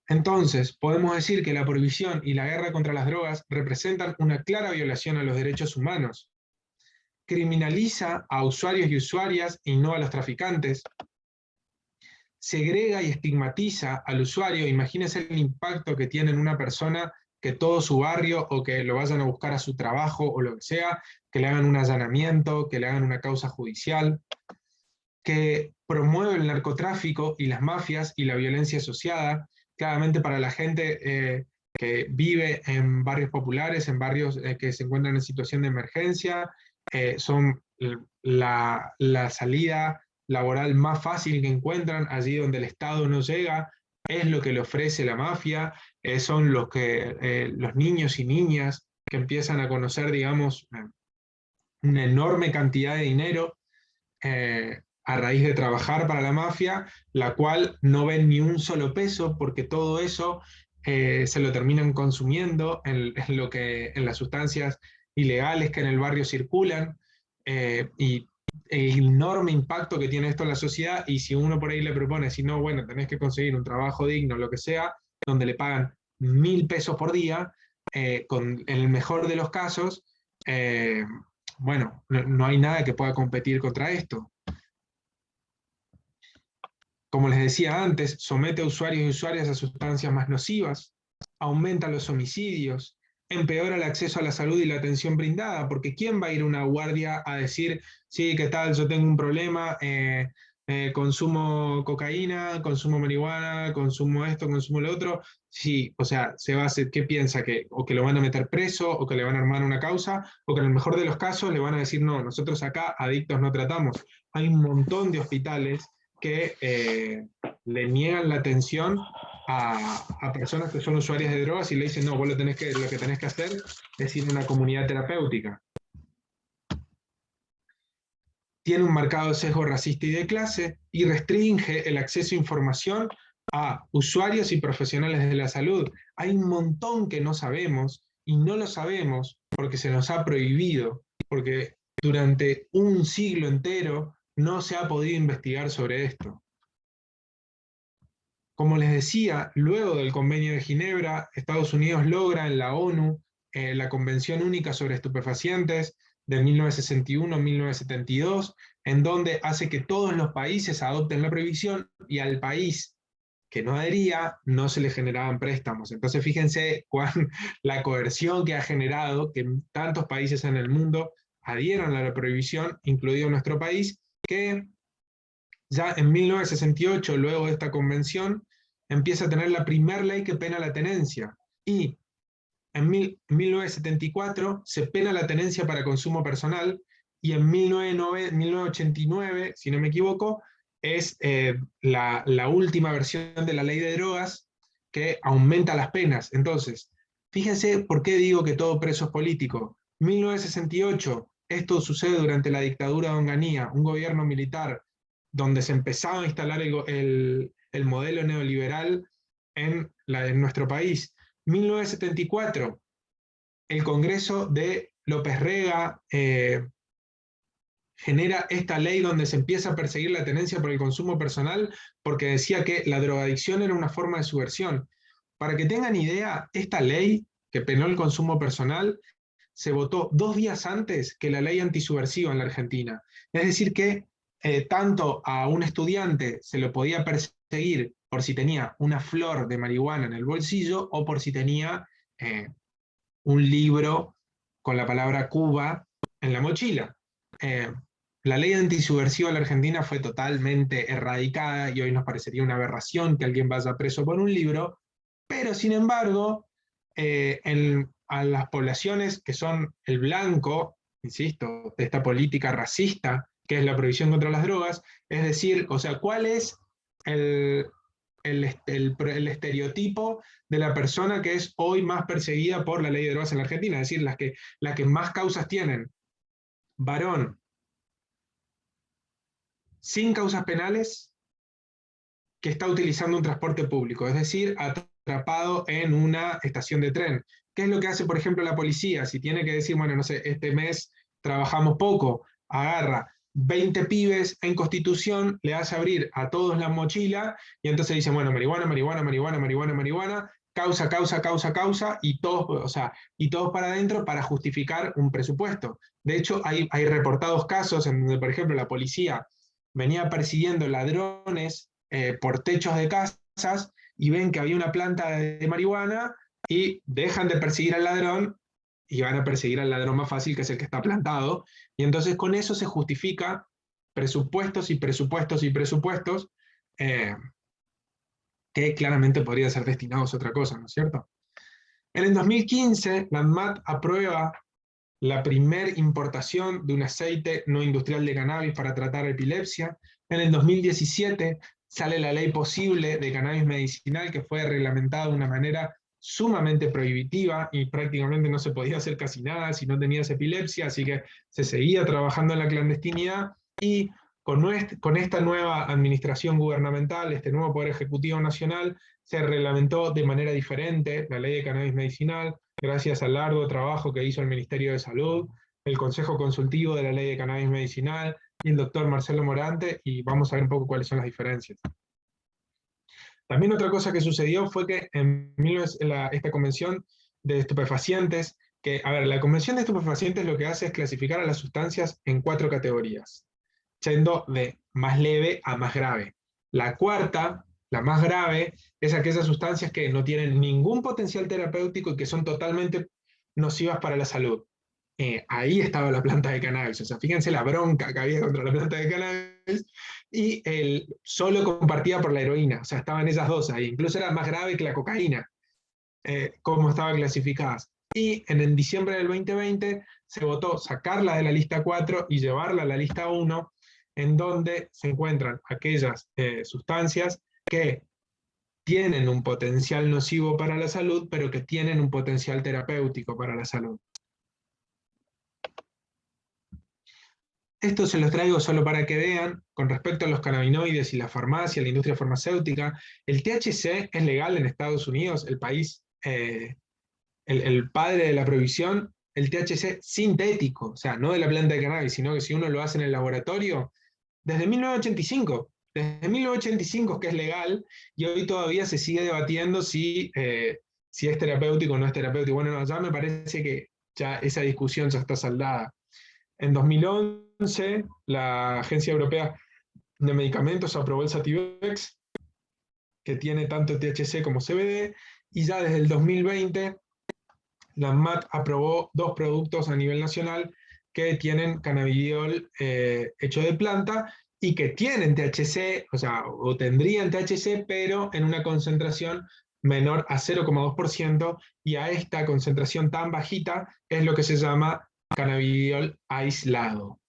Entonces, podemos decir que la prohibición y la guerra contra las drogas representan una clara violación a los derechos humanos. Criminaliza a usuarios y usuarias y no a los traficantes. Segrega y estigmatiza al usuario. Imagínense el impacto que tiene en una persona que todo su barrio, o que lo vayan a buscar a su trabajo o lo que sea, que le hagan un allanamiento, que le hagan una causa judicial, que promueve el narcotráfico y las mafias y la violencia asociada. Claramente para la gente que vive en barrios populares, en barrios que se encuentran en situación de emergencia, son la salida laboral más fácil que encuentran, allí donde el Estado no llega, es lo que le ofrece la mafia, son los niños y niñas que empiezan a conocer, digamos, una enorme cantidad de dinero a raíz de trabajar para la mafia, la cual no ven ni un solo peso porque todo eso se lo terminan consumiendo en las sustancias ilegales que en el barrio circulan, y el enorme impacto que tiene esto en la sociedad, y si uno por ahí le propone, si no, bueno, tenés que conseguir un trabajo digno, lo que sea, donde le pagan 1.000 pesos por día, en el mejor de los casos, eh, bueno, no hay nada que pueda competir contra esto. Como les decía antes, somete a usuarios y usuarias a sustancias más nocivas, aumenta los homicidios, empeora el acceso a la salud y la atención brindada, porque ¿quién va a ir a una guardia a decir, sí, qué tal, yo tengo un problema, consumo cocaína, consumo marihuana, consumo esto, consumo lo otro? Sí, o sea, se va a hacer, ¿qué piensa? Que, o que lo van a meter preso, o que le van a armar una causa, o que en el mejor de los casos le van a decir, no, nosotros acá adictos no tratamos. Hay un montón de hospitales que le niegan la atención a personas que son usuarias de drogas y le dicen, no, vos lo que tenés que hacer es ir a una comunidad terapéutica. Tiene un marcado sesgo racista y de clase y restringe el acceso a información a usuarios y profesionales de la salud. Hay un montón que no sabemos y no lo sabemos porque se nos ha prohibido, porque durante un siglo entero no se ha podido investigar sobre esto. Como les decía, luego del Convenio de Ginebra, Estados Unidos logra en la ONU la Convención Única sobre Estupefacientes de 1961-1972, en donde hace que todos los países adopten la prohibición y al país que no adhería no se le generaban préstamos. Entonces fíjense la coerción que ha generado que tantos países en el mundo adhieran a la prohibición, incluido nuestro país, que ya en 1968, luego de esta convención, empieza a tener la primera ley que pena la tenencia. Y en 1974 se pena la tenencia para consumo personal, y en 1989, si no me equivoco, es la última versión de la ley de drogas que aumenta las penas. Entonces, fíjense por qué digo que todo preso es político. 1968, esto sucede durante la dictadura de Onganía, un gobierno militar donde se empezaba a instalar el modelo neoliberal en nuestro país. 1974, el Congreso de López Rega genera esta ley donde se empieza a perseguir la tenencia por el consumo personal porque decía que la drogadicción era una forma de subversión. Para que tengan idea, esta ley que penó el consumo personal se votó 2 días antes que la ley antisubversiva en la Argentina. Es decir que tanto a un estudiante se lo podía perseguir por si tenía una flor de marihuana en el bolsillo o por si tenía un libro con la palabra Cuba en la mochila. Eh, la ley antisubversiva en la Argentina fue totalmente erradicada y hoy nos parecería una aberración que alguien vaya preso por un libro, pero sin embargo, a las poblaciones que son el blanco, insisto, de esta política racista, que es la prohibición contra las drogas, es decir, o sea, ¿cuál es el, el estereotipo de la persona que es hoy más perseguida por la ley de drogas en la Argentina? Es decir, las que más causas tienen? Varón sin causas penales que está utilizando un transporte público, es decir, atrapado en una estación de tren. ¿Qué es lo que hace, por ejemplo, la policía? Si tiene que decir, bueno, no sé, este mes trabajamos poco, agarra 20 pibes en Constitución, le hace abrir a todos la mochila y entonces dice, bueno, marihuana, marihuana, marihuana, marihuana, marihuana, causa, causa, causa, causa, y todos, o sea, y todos para adentro para justificar un presupuesto. De hecho, hay reportados casos en donde, por ejemplo, la policía venía persiguiendo ladrones por techos de casas y ven que había una planta de marihuana y dejan de perseguir al ladrón y van a perseguir al ladrón más fácil, que es el que está plantado. Y entonces con eso se justifica presupuestos y presupuestos y presupuestos eh, que claramente podrían ser destinados a otra cosa, ¿no es cierto? En el 2015, la ANMAT aprueba la primer importación de un aceite no industrial de cannabis para tratar epilepsia. En el 2017 sale la ley posible de cannabis medicinal, que fue reglamentada de una manera sumamente prohibitiva y prácticamente no se podía hacer casi nada si no tenías epilepsia, así que se seguía trabajando en la clandestinidad. Y con esta nueva administración gubernamental, este nuevo Poder Ejecutivo Nacional, se reglamentó de manera diferente la ley de cannabis medicinal, gracias al largo trabajo que hizo el Ministerio de Salud, el Consejo Consultivo de la Ley de Cannabis Medicinal y el doctor Marcelo Morante, y vamos a ver un poco cuáles son las diferencias. También otra cosa que sucedió fue que esta convención de estupefacientes, que, a ver, la convención de estupefacientes lo que hace es clasificar a las sustancias en 4 categorías, yendo de más leve a más grave. La cuarta, la más grave, es aquellas sustancias que no tienen ningún potencial terapéutico y que son totalmente nocivas para la salud. Ahí estaba la planta de cannabis, o sea, fíjense la bronca que había contra la planta de cannabis, y solo compartida por la heroína, o sea, estaban esas dos ahí, incluso era más grave que la cocaína, como estaban clasificadas. Y en diciembre del 2020 se votó sacarla de la lista 4 y llevarla a la lista 1, en donde se encuentran aquellas sustancias que tienen un potencial nocivo para la salud, pero que tienen un potencial terapéutico para la salud. Esto se los traigo solo para que vean, con respecto a los cannabinoides y la farmacia, la industria farmacéutica, el THC es legal en Estados Unidos, el país, el padre de la prohibición, el THC sintético, o sea, no de la planta de cannabis, sino que si uno lo hace en el laboratorio, desde 1985. Desde 1985 que es legal, y hoy todavía se sigue debatiendo si es terapéutico o no es terapéutico. Bueno, no, ya me parece que ya esa discusión ya está saldada. En 2011, la Agencia Europea de Medicamentos aprobó el Sativex, que tiene tanto THC como CBD, y ya desde el 2020, la ANMAT aprobó 2 productos a nivel nacional que tienen cannabidiol hecho de planta y que tienen THC, o sea, o tendrían THC, pero en una concentración menor a 0,2%, y a esta concentración tan bajita es lo que se llama cannabidiol aislado.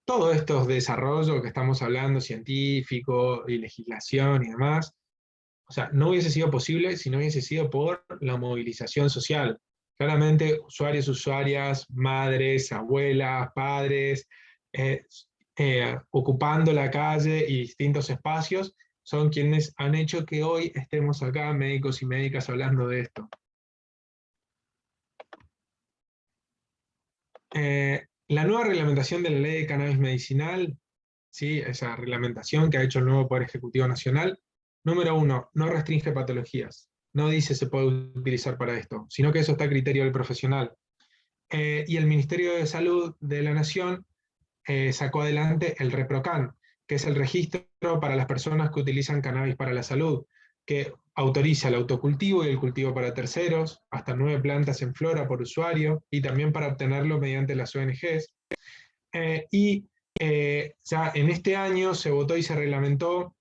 Todos estos desarrollos que estamos hablando, científico y legislación y demás, o sea, no hubiese sido posible si no hubiese sido por la movilización social. Claramente, usuarios, usuarias, madres, abuelas, padres, eh, ocupando la calle y distintos espacios, son quienes han hecho que hoy estemos acá, médicos y médicas, hablando de esto. La nueva reglamentación de la ley de cannabis medicinal, ¿sí? Esa reglamentación que ha hecho el nuevo Poder Ejecutivo Nacional, número 1, no restringe patologías. No dice se puede utilizar para esto, sino que eso está a criterio del profesional. Y el Ministerio de Salud de la Nación sacó adelante el ReproCan, que es el registro para las personas que utilizan cannabis para la salud, que autoriza el autocultivo y el cultivo para terceros, hasta 9 plantas en flora por usuario, y también para obtenerlo mediante las ONGs. Ya en este año se votó y se reglamentó,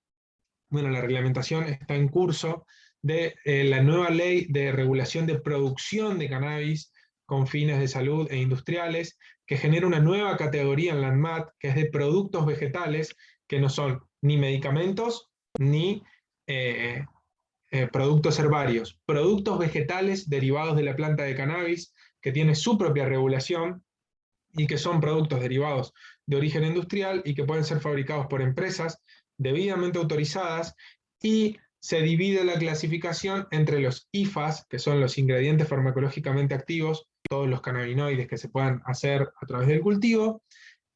bueno, la reglamentación está en curso de la nueva ley de regulación de producción de cannabis con fines de salud e industriales, que genera una nueva categoría en la ANMAT, que es de productos vegetales, que no son ni medicamentos ni productos herbarios. Productos vegetales derivados de la planta de cannabis, que tiene su propia regulación, y que son productos derivados de origen industrial y que pueden ser fabricados por empresas debidamente autorizadas, y se divide la clasificación entre los IFAs, que son los ingredientes farmacológicamente activos, todos los cannabinoides que se puedan hacer a través del cultivo,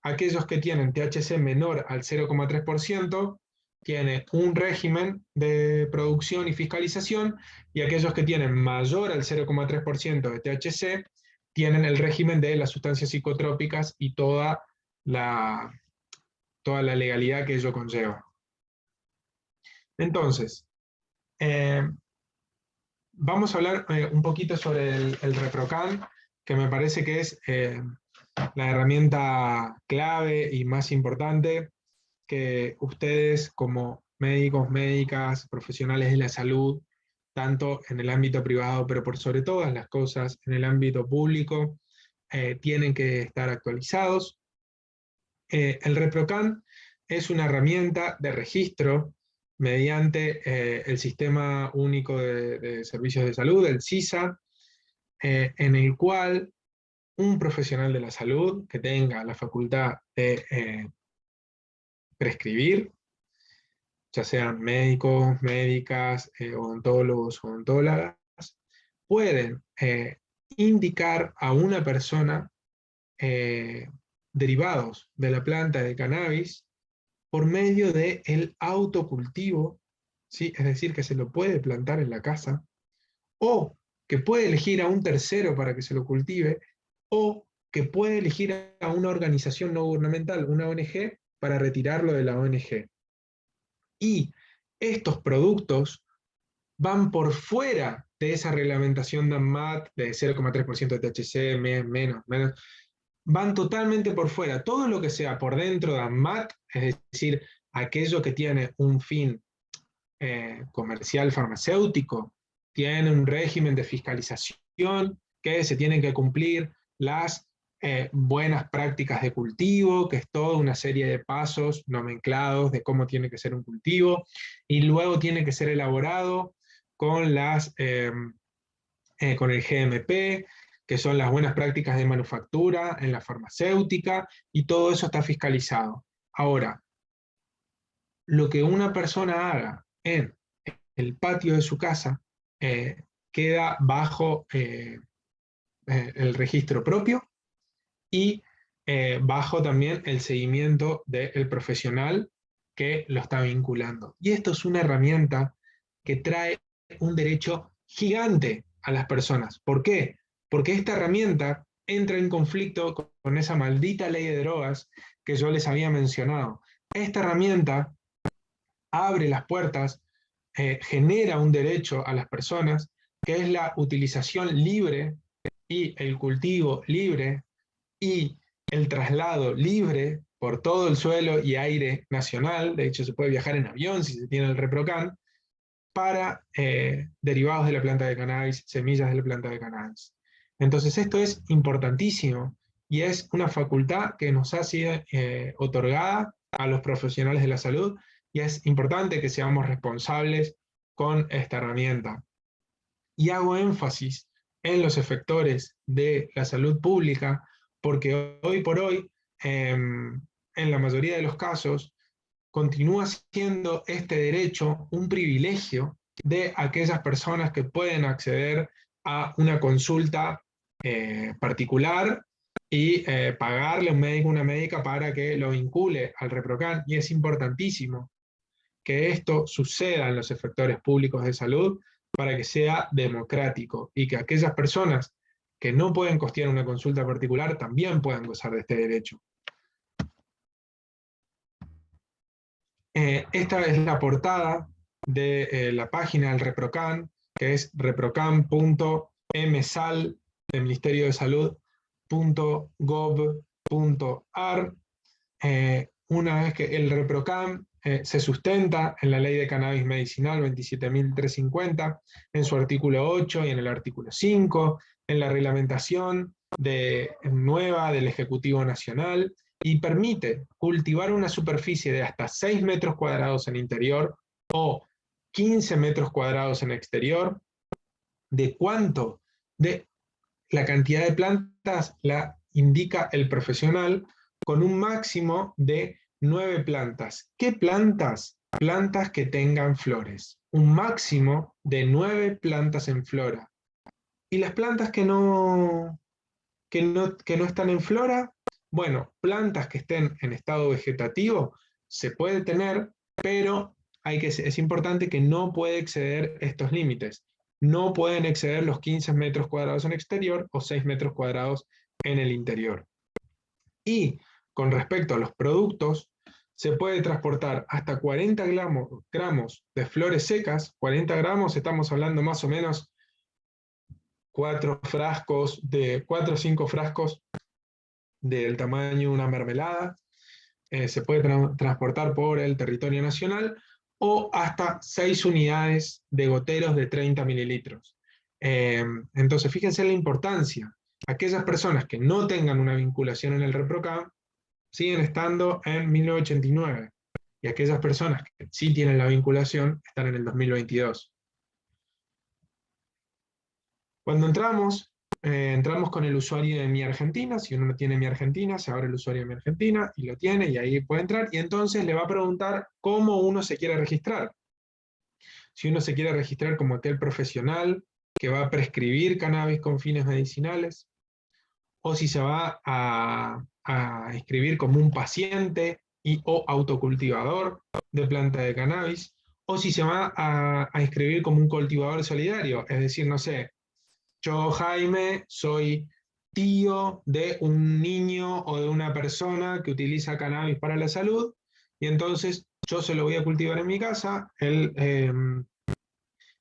aquellos que tienen THC menor al 0,3%, tiene un régimen de producción y fiscalización, y aquellos que tienen mayor al 0,3% de THC tienen el régimen de las sustancias psicotrópicas y toda la legalidad que ello conlleva. Entonces, vamos a hablar un poquito sobre el ReproCan, que me parece que es la herramienta clave y más importante que ustedes como médicos, médicas, profesionales de la salud, tanto en el ámbito privado, pero por sobre todas las cosas en el ámbito público, tienen que estar actualizados. El ReproCan es una herramienta de registro mediante el Sistema Único de Servicios de Salud, el SISA, en el cual un profesional de la salud que tenga la facultad de prescribir, ya sean médicos, médicas, odontólogos, odontólogas, pueden indicar a una persona derivados de la planta de cannabis por medio del autocultivo, ¿sí? Es decir, que se lo puede plantar en la casa, o que puede elegir a un tercero para que se lo cultive, o que puede elegir a una organización no gubernamental, una ONG, para retirarlo de la ONG. Y estos productos van por fuera de esa reglamentación de ANMAT de 0,3% de THC, menos, van totalmente por fuera. Todo lo que sea por dentro de ANMAT, es decir, aquello que tiene un fin comercial farmacéutico, tiene un régimen de fiscalización que se tienen que cumplir las buenas prácticas de cultivo, que es toda una serie de pasos nomenclados de cómo tiene que ser un cultivo, y luego tiene que ser elaborado con, con el GMP, que son las buenas prácticas de manufactura en la farmacéutica, y todo eso está fiscalizado. Ahora, lo que una persona haga en el patio de su casa queda bajo el registro propio y bajo también el seguimiento del profesional que lo está vinculando. Y esto es una herramienta que trae un derecho gigante a las personas. ¿Por qué? Porque esta herramienta entra en conflicto con esa maldita ley de drogas que yo les había mencionado. Esta herramienta abre las puertas, genera un derecho a las personas, que es la utilización libre y el cultivo libre y el traslado libre por todo el suelo y aire nacional. De hecho, se puede viajar en avión si se tiene el ReproCan, para derivados de la planta de cannabis, semillas de la planta de cannabis. Entonces esto es importantísimo y es una facultad que nos ha sido otorgada a los profesionales de la salud, y es importante que seamos responsables con esta herramienta. Y hago énfasis en los efectores de la salud pública, porque hoy por hoy, en la mayoría de los casos, continúa siendo este derecho un privilegio de aquellas personas que pueden acceder a una consulta particular y pagarle a un médico o una médica para que lo vincule al ReproCan. Y es importantísimo que esto suceda en los efectores públicos de salud para que sea democrático y que aquellas personas que no pueden costear una consulta particular también puedan gozar de este derecho. Esta es la portada de la página del ReproCan, que es reprocan.msal del Ministerio de Salud.gov.ar. Una vez que el ReproCan se sustenta en la Ley de Cannabis Medicinal 27.350, en su artículo 8 y en el artículo 5, en la reglamentación nueva del Ejecutivo Nacional, y permite cultivar una superficie de hasta 6 metros cuadrados en interior o 15 metros cuadrados en exterior. ¿De cuánto? De la cantidad de plantas la indica el profesional, con un máximo de 9 plantas. ¿Qué plantas? Plantas que tengan flores. Un máximo de 9 plantas en flora. ¿Y las plantas que no están en flora? Bueno, plantas que estén en estado vegetativo se puede tener, pero es importante que no puede exceder estos límites. No pueden exceder los 15 metros cuadrados en exterior o 6 metros cuadrados en el interior. Y con respecto a los productos, se puede transportar hasta 40 gramos de flores secas. 40 gramos, estamos hablando más o menos 4 o 5 frascos del tamaño de una mermelada. Se puede transportar por el territorio nacional, o hasta 6 unidades de goteros de 30 mililitros. Entonces, fíjense la importancia. Aquellas personas que no tengan una vinculación en el ReproCan siguen estando en 1989, y aquellas personas que sí tienen la vinculación están en el 2022. Cuando entramos con el usuario de Mi Argentina. Si uno no tiene Mi Argentina, se abre el usuario de Mi Argentina y lo tiene, y ahí puede entrar, y entonces le va a preguntar cómo uno se quiere registrar. Si uno se quiere registrar como aquel profesional que va a prescribir cannabis con fines medicinales, o si se va a a inscribir como un paciente y o autocultivador de planta de cannabis, o si se va a inscribir como un cultivador solidario, es decir, no sé, yo, Jaime, soy tío de un niño o de una persona que utiliza cannabis para la salud, y entonces yo se lo voy a cultivar en mi casa, él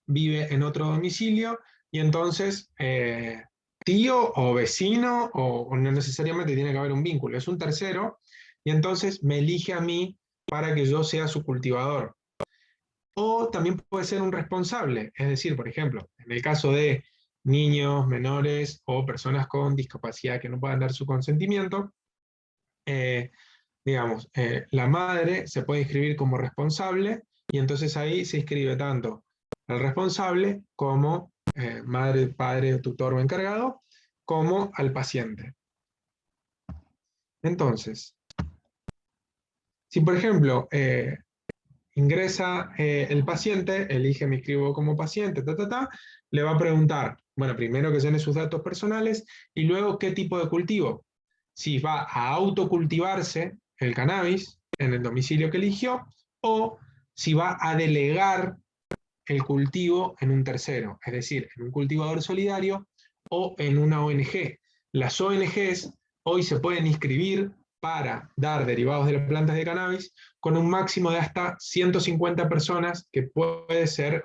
vive en otro domicilio, y entonces tío o vecino, o no necesariamente tiene que haber un vínculo, es un tercero, y entonces me elige a mí para que yo sea su cultivador. O también puede ser un responsable, es decir, por ejemplo, en el caso de niños, menores o personas con discapacidad que no puedan dar su consentimiento, eh, digamos, la madre se puede inscribir como responsable, y entonces ahí se inscribe tanto el responsable como madre, padre, tutor o encargado, como al paciente. Entonces, si por ejemplo ingresa el paciente, elige me inscribo como paciente, le va a preguntar, bueno, primero que llene sus datos personales y luego qué tipo de cultivo. Si va a autocultivarse el cannabis en el domicilio que eligió, o si va a delegar el cultivo en un tercero, es decir, en un cultivador solidario o en una ONG. Las ONGs hoy se pueden inscribir para dar derivados de las plantas de cannabis con un máximo de hasta 150 personas, que puede ser,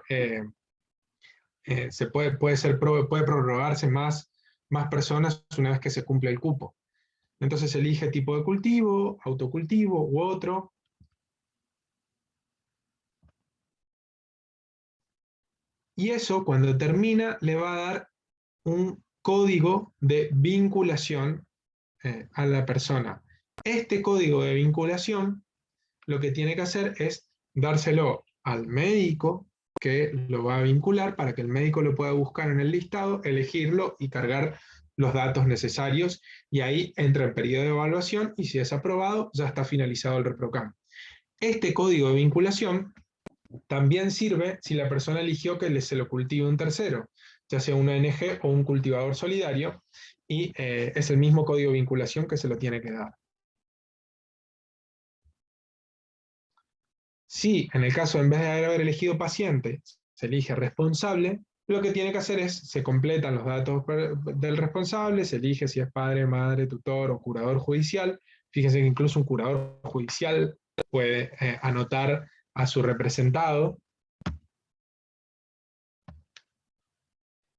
puede prorrogarse más personas una vez que se cumple el cupo. Entonces elige tipo de cultivo, autocultivo u otro. Y eso, cuando termina, le va a dar un código de vinculación a la persona. Este código de vinculación lo que tiene que hacer es dárselo al médico que lo va a vincular, para que el médico lo pueda buscar en el listado, elegirlo y cargar los datos necesarios, y ahí entra en periodo de evaluación, y si es aprobado ya está finalizado el ReproCam. Este código de vinculación también sirve si la persona eligió que se lo cultive un tercero, ya sea una ONG o un cultivador solidario, y es el mismo código de vinculación que se lo tiene que dar. Si en el caso, en vez de haber elegido paciente, se elige responsable, lo que tiene que hacer es, se completan los datos del responsable, se elige si es padre, madre, tutor o curador judicial. Fíjense que incluso un curador judicial puede anotar a su representado.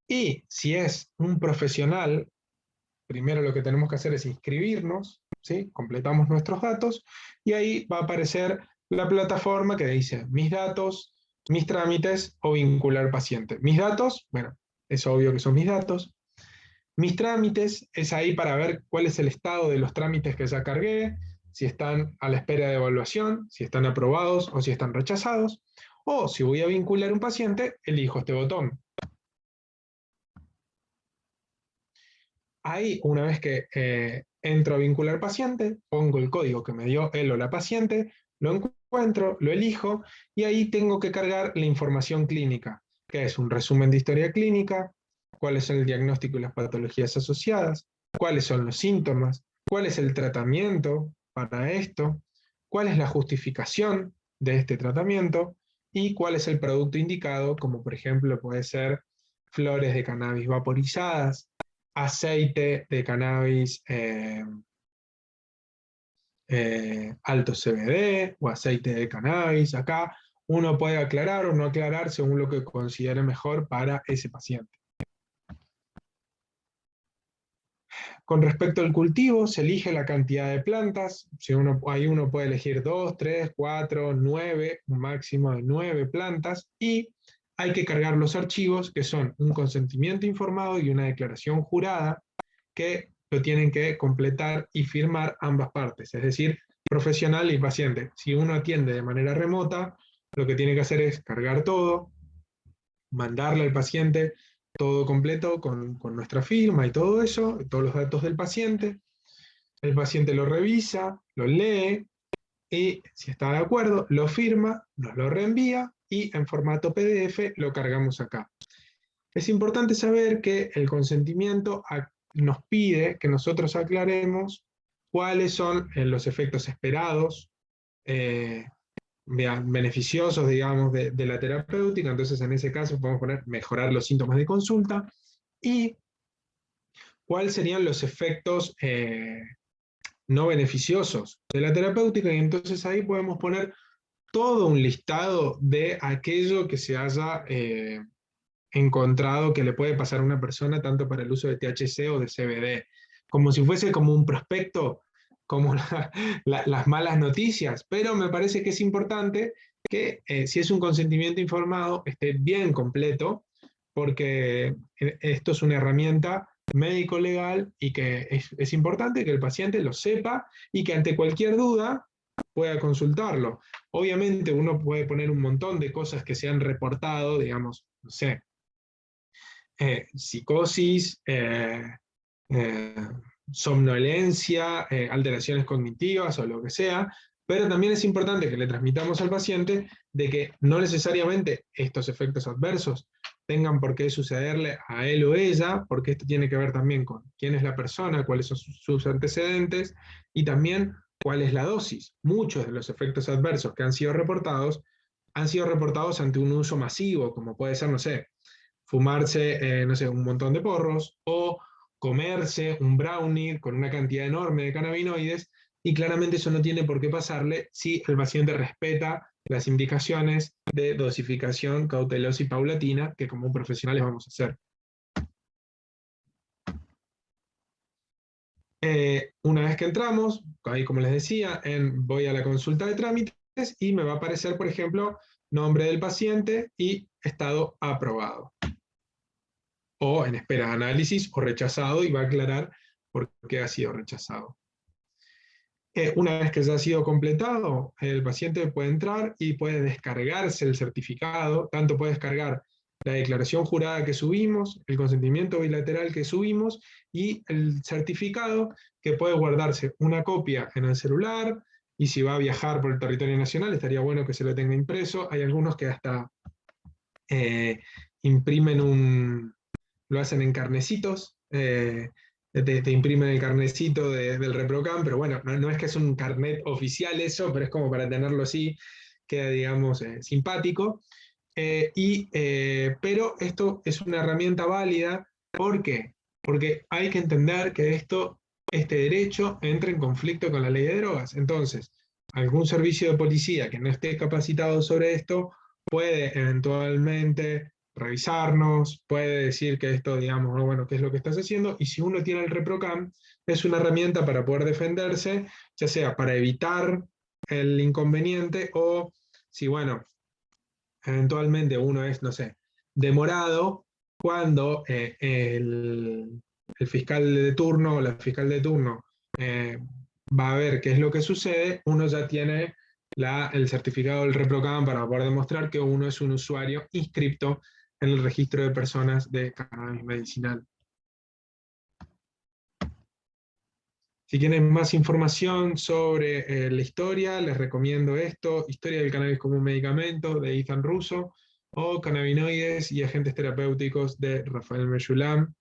Y si es un profesional, primero lo que tenemos que hacer es inscribirnos, ¿sí? Completamos nuestros datos, y ahí va a aparecer la plataforma que dice mis datos, mis trámites o vincular paciente. Mis datos, bueno, es obvio que son mis datos. Mis trámites es ahí para ver cuál es el estado de los trámites que ya cargué, si están a la espera de evaluación, si están aprobados o si están rechazados. O si voy a vincular un paciente, elijo este botón. Ahí, una vez que entro a vincular paciente, pongo el código que me dio él o la paciente, lo encuentro, lo elijo, y ahí tengo que cargar la información clínica, que es un resumen de historia clínica, cuál es el diagnóstico y las patologías asociadas, cuáles son los síntomas, cuál es el tratamiento para esto, cuál es la justificación de este tratamiento y cuál es el producto indicado, como por ejemplo puede ser flores de cannabis vaporizadas, aceite de cannabis alto CBD o aceite de cannabis. Acá uno puede aclarar o no aclarar según lo que considere mejor para ese paciente. Con respecto al cultivo, se elige la cantidad de plantas. Si ahí uno puede elegir 2, 3, 4, 9, un máximo de 9 plantas, y hay que cargar los archivos, que son un consentimiento informado y una declaración jurada, que lo tienen que completar y firmar ambas partes, es decir, profesional y paciente. Si uno atiende de manera remota, lo que tiene que hacer es cargar todo, mandarle al paciente todo completo con nuestra firma y todo eso, todos los datos del paciente. El paciente lo revisa, lo lee, y si está de acuerdo, lo firma, nos lo reenvía, y en formato PDF lo cargamos acá. Es importante saber que el consentimiento nos pide que nosotros aclaremos cuáles son los efectos esperados, beneficiosos, digamos, de la terapéutica. Entonces, en ese caso podemos poner mejorar los síntomas de consulta, y cuáles serían los efectos no beneficiosos de la terapéutica, y entonces ahí podemos poner todo un listado de aquello que se haya encontrado que le puede pasar a una persona, tanto para el uso de THC o de CBD, como si fuese como un prospecto, como las malas noticias. Pero me parece que es importante que si es un consentimiento informado esté bien completo, porque esto es una herramienta médico-legal, y que es importante que el paciente lo sepa y que ante cualquier duda pueda consultarlo. Obviamente uno puede poner un montón de cosas que se han reportado, digamos, no sé, psicosis, eh, somnolencia, alteraciones cognitivas o lo que sea, pero también es importante que le transmitamos al paciente de que no necesariamente estos efectos adversos tengan por qué sucederle a él o ella, porque esto tiene que ver también con quién es la persona, cuáles son sus antecedentes, y también cuál es la dosis. Muchos de los efectos adversos que han sido reportados ante un uso masivo, como puede ser, no sé, fumarse, no sé, un montón de porros, o comerse un brownie con una cantidad enorme de cannabinoides, y claramente eso no tiene por qué pasarle si el paciente respeta las indicaciones de dosificación cautelosa y paulatina que como profesionales vamos a hacer. Una vez que entramos, ahí como les decía, voy a la consulta de trámites y me va a aparecer, por ejemplo, nombre del paciente y estado aprobado, o en espera de análisis, o rechazado, y va a aclarar por qué ha sido rechazado. Una vez que ya ha sido completado, el paciente puede entrar y puede descargarse el certificado. Tanto puede descargar la declaración jurada que subimos, el consentimiento bilateral que subimos, y el certificado, que puede guardarse una copia en el celular, y si va a viajar por el territorio nacional estaría bueno que se lo tenga impreso. Hay algunos que hasta imprimen lo hacen en carnecitos, te imprimen el carnecito del ReproCam, pero bueno, no es que es un carnet oficial eso, pero es como para tenerlo así, queda, digamos, simpático. Pero esto es una herramienta válida. ¿Por qué? Porque hay que entender que este derecho entra en conflicto con la ley de drogas. Entonces, algún servicio de policía que no esté capacitado sobre esto puede eventualmente revisarnos, puede decir que esto, digamos, no, bueno, ¿qué es lo que estás haciendo? Y si uno tiene el ReproCam, es una herramienta para poder defenderse, ya sea para evitar el inconveniente, o si, bueno, eventualmente uno es, no sé, demorado, cuando el fiscal de turno o la fiscal de turno eh, va a ver qué es lo que sucede, uno ya tiene el certificado del ReproCam para poder demostrar que uno es un usuario inscripto en el registro de personas de cannabis medicinal. Si quieren más información sobre la historia, les recomiendo esto: Historia del cannabis como un medicamento, de Ethan Russo, o Cannabinoides y agentes terapéuticos, de Rafael Mellulam.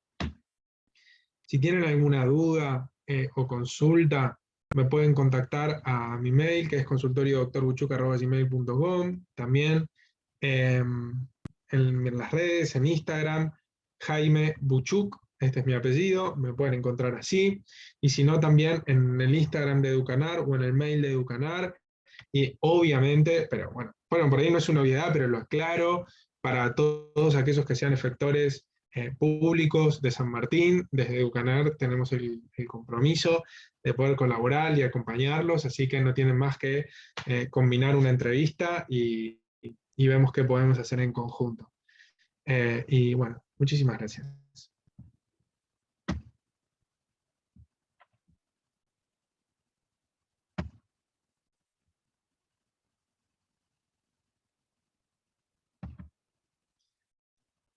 Si tienen alguna duda o consulta, me pueden contactar a mi mail, que es consultoriodoctorbuchuc@gmail.com. También en las redes, en Instagram, Jaime Buchuk, este es mi apellido, me pueden encontrar así. Y si no, también en el Instagram de Educanar o en el mail de Educanar. Y obviamente, pero bueno, por ahí no es una obviedad, pero lo aclaro para todos aquellos que sean efectores públicos de San Martín. Desde Educanar tenemos el compromiso de poder colaborar y acompañarlos, así que no tienen más que combinar una entrevista y vemos qué podemos hacer en conjunto. Y bueno, muchísimas gracias.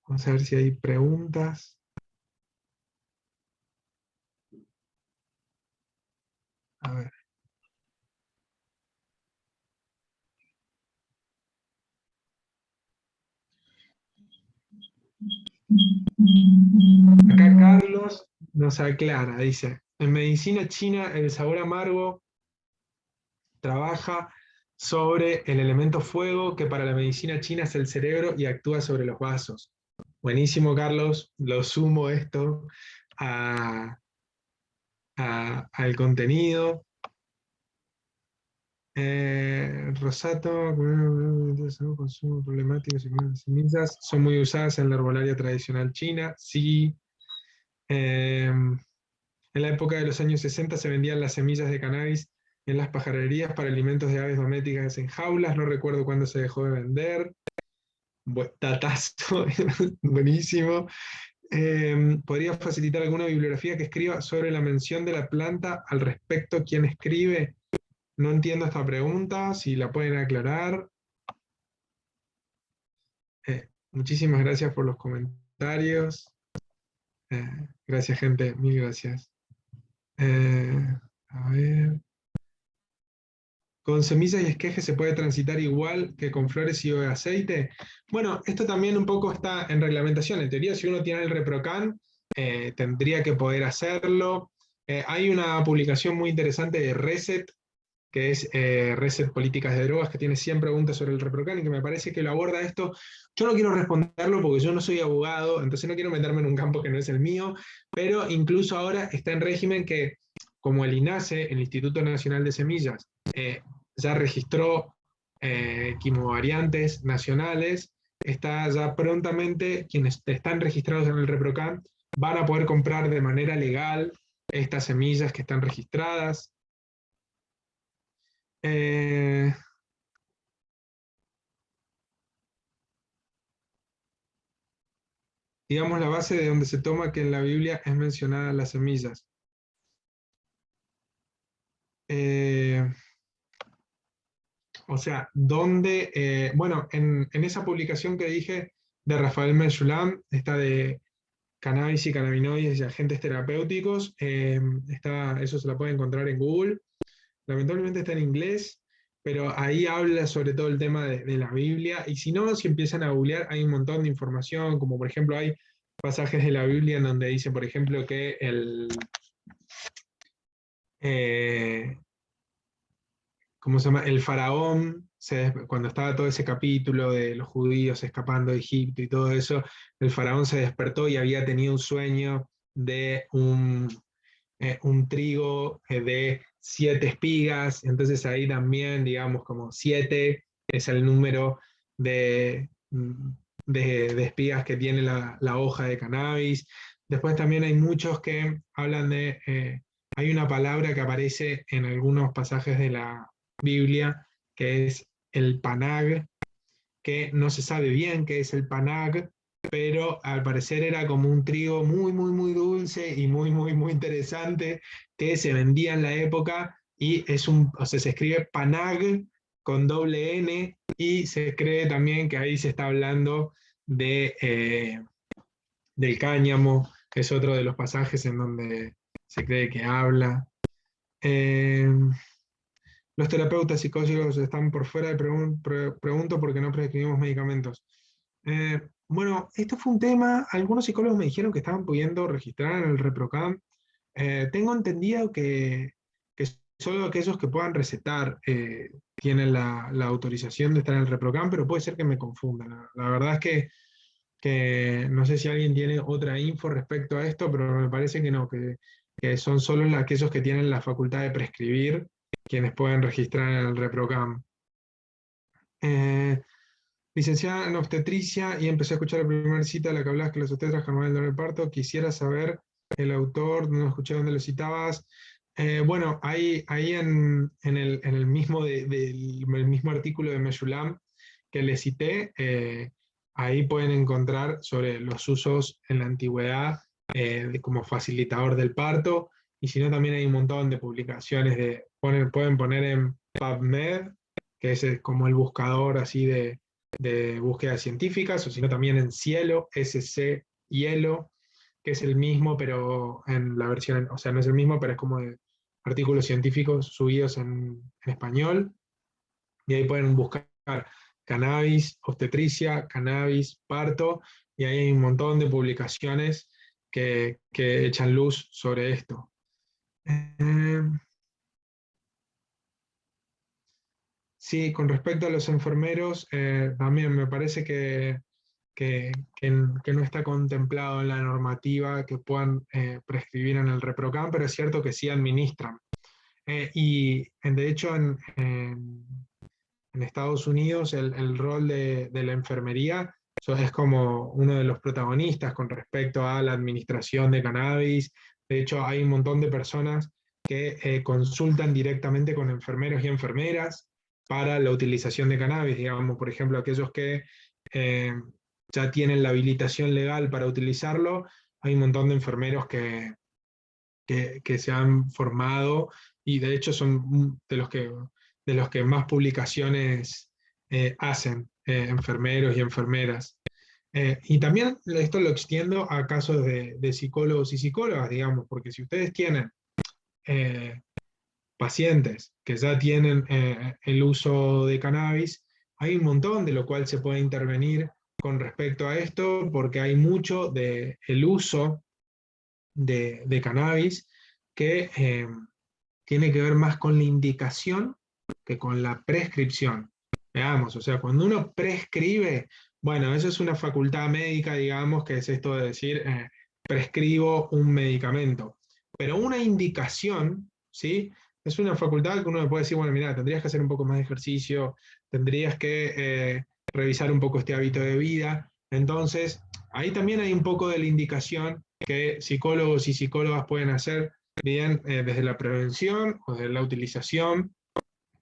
Vamos a ver si hay preguntas. A ver. Acá Carlos nos aclara, dice: En medicina china, el sabor amargo trabaja sobre el elemento fuego, que para la medicina china es el cerebro y actúa sobre los vasos. Buenísimo, Carlos. Lo sumo esto a- al contenido. Rosato, consumo problemático, semillas, son muy usadas en la herbolaria tradicional china. Sí. En la época de los años 60 se vendían las semillas de cannabis en las pajarerías para alimentos de aves domésticas en jaulas. No recuerdo cuándo se dejó de vender. Datazo, buenísimo. ¿Podría facilitar alguna bibliografía que escriba sobre la mención de la planta al respecto? ¿Quién escribe? No entiendo esta pregunta, si la pueden aclarar. Muchísimas gracias por los comentarios. Eh, Gracias, gente, mil gracias. Eh, a ver. ¿Con semillas y esqueje se puede transitar igual que con flores y aceite? Bueno, esto también un poco está en reglamentación. En teoría, si uno tiene el ReproCan, tendría que poder hacerlo. Hay una publicación muy interesante de Reset, que es Reset Políticas de Drogas, que tiene 100 preguntas sobre el ReproCan y que me parece que lo aborda esto. Yo no quiero responderlo porque yo no soy abogado, entonces no quiero meterme en un campo que no es el mío, pero incluso ahora está en régimen que, como el INASE, el Instituto Nacional de Semillas, ya registró quimovariantes nacionales, está ya prontamente, quienes están registrados en el ReproCan van a poder comprar de manera legal estas semillas que están registradas. Eh, digamos la base de donde se toma que en la Biblia es mencionada las semillas. Eh, o sea, donde, bueno, en esa publicación que dije de Rafael Menchulam, esta de cannabis y cannabinoides y agentes terapéuticos, eso se la puede encontrar en Google. Lamentablemente está en inglés, pero ahí habla sobre todo el tema de la Biblia. Y si no, si empiezan a googlear, hay un montón de información, como por ejemplo hay pasajes de la Biblia en donde dice, por ejemplo, que eh, ¿cómo se llama? El faraón, cuando estaba todo ese capítulo de los judíos escapando de Egipto y todo eso, el faraón se despertó y había tenido un sueño de un trigo de 7 espigas, entonces ahí también, digamos, como 7 es el número de, de espigas que tiene la hoja de cannabis. Después también hay muchos que hablan de, hay una palabra que aparece en algunos pasajes de la Biblia, que es el panag, que no se sabe bien qué es el panag, pero al parecer era como un trigo muy, muy, muy dulce y muy, muy, muy interesante que se vendía en la época y o sea, se escribe panag con doble N y se cree también que ahí se está hablando del cáñamo, que es otro de los pasajes en donde se cree que habla. Eh, los terapeutas psicólogos están por fuera de pregunto porque no prescribimos medicamentos. Bueno, esto fue un tema, algunos psicólogos me dijeron que estaban pudiendo registrar en el ReproCam. Tengo entendido que solo aquellos que puedan recetar tienen la autorización de estar en el ReproCam, pero puede ser que me confunda. La verdad es que no sé si alguien tiene otra info respecto a esto, pero me parece que no, que son solo aquellos que tienen la facultad de prescribir quienes pueden registrar en el ReproCam. Eh, Licenciada en obstetricia y empecé a escuchar la primera cita de la que hablabas que los obstetras jamás el dolor del parto. Quisiera saber el autor, no escuché dónde lo citabas. Bueno, ahí en el mismo, el mismo artículo de Meshulam que le cité, ahí pueden encontrar sobre los usos en la antigüedad como facilitador del parto. Y si no, también hay un montón de publicaciones pueden poner en PubMed, que es como el buscador así de búsquedas científicas, o sino también en Cielo, SC Hielo, que es el mismo, pero en la versión, o sea, no es el mismo, pero es como de artículos científicos subidos en español, y ahí pueden buscar cannabis, obstetricia, cannabis, parto, y ahí hay un montón de publicaciones que echan luz sobre esto. Eh, sí, con respecto a los enfermeros, también me parece que no está contemplado en la normativa que puedan prescribir en el ReproCam, pero es cierto que sí administran. De hecho, en Estados Unidos el rol de la enfermería es como uno de los protagonistas con respecto a la administración de cannabis. De hecho, hay un montón de personas que consultan directamente con enfermeros y enfermeras para la utilización de cannabis. Digamos, por ejemplo, aquellos que eh, ya tienen la habilitación legal para utilizarlo, hay un montón de enfermeros que se han formado y de hecho son de los que más publicaciones hacen, enfermeros y enfermeras. Y también esto lo extiendo a casos de psicólogos y psicólogas, digamos, porque si ustedes tienen eh, pacientes que ya tienen el uso de cannabis, hay un montón de lo cual se puede intervenir con respecto a esto, porque hay mucho del uso de cannabis que tiene que ver más con la indicación que con la prescripción. Veamos, o sea, cuando uno prescribe, bueno, eso es una facultad médica, digamos, que es esto de decir, prescribo un medicamento. Pero una indicación, ¿sí? Es una facultad que uno le puede decir, bueno, mira, tendrías que hacer un poco más de ejercicio, tendrías que revisar un poco este hábito de vida. Entonces, ahí también hay un poco de la indicación que psicólogos y psicólogas pueden hacer bien desde la prevención o desde la utilización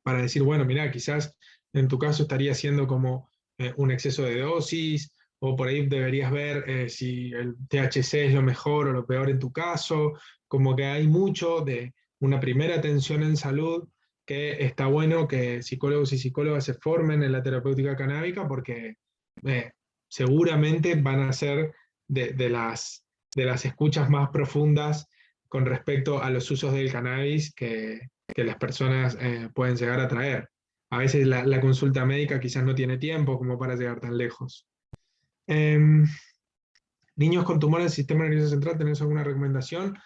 para decir, bueno, mira, quizás en tu caso estaría siendo como un exceso de dosis, o por ahí deberías ver si el THC es lo mejor o lo peor en tu caso, como que hay mucho de una primera atención en salud que está bueno que psicólogos y psicólogas se formen en la terapéutica canábica porque eh, seguramente van a ser de las escuchas más profundas con respecto a los usos del cannabis que las personas pueden llegar a traer. A veces la consulta médica quizás no tiene tiempo como para llegar tan lejos. Em, Niños con tumor del sistema nervioso central, ¿tenés alguna recomendación?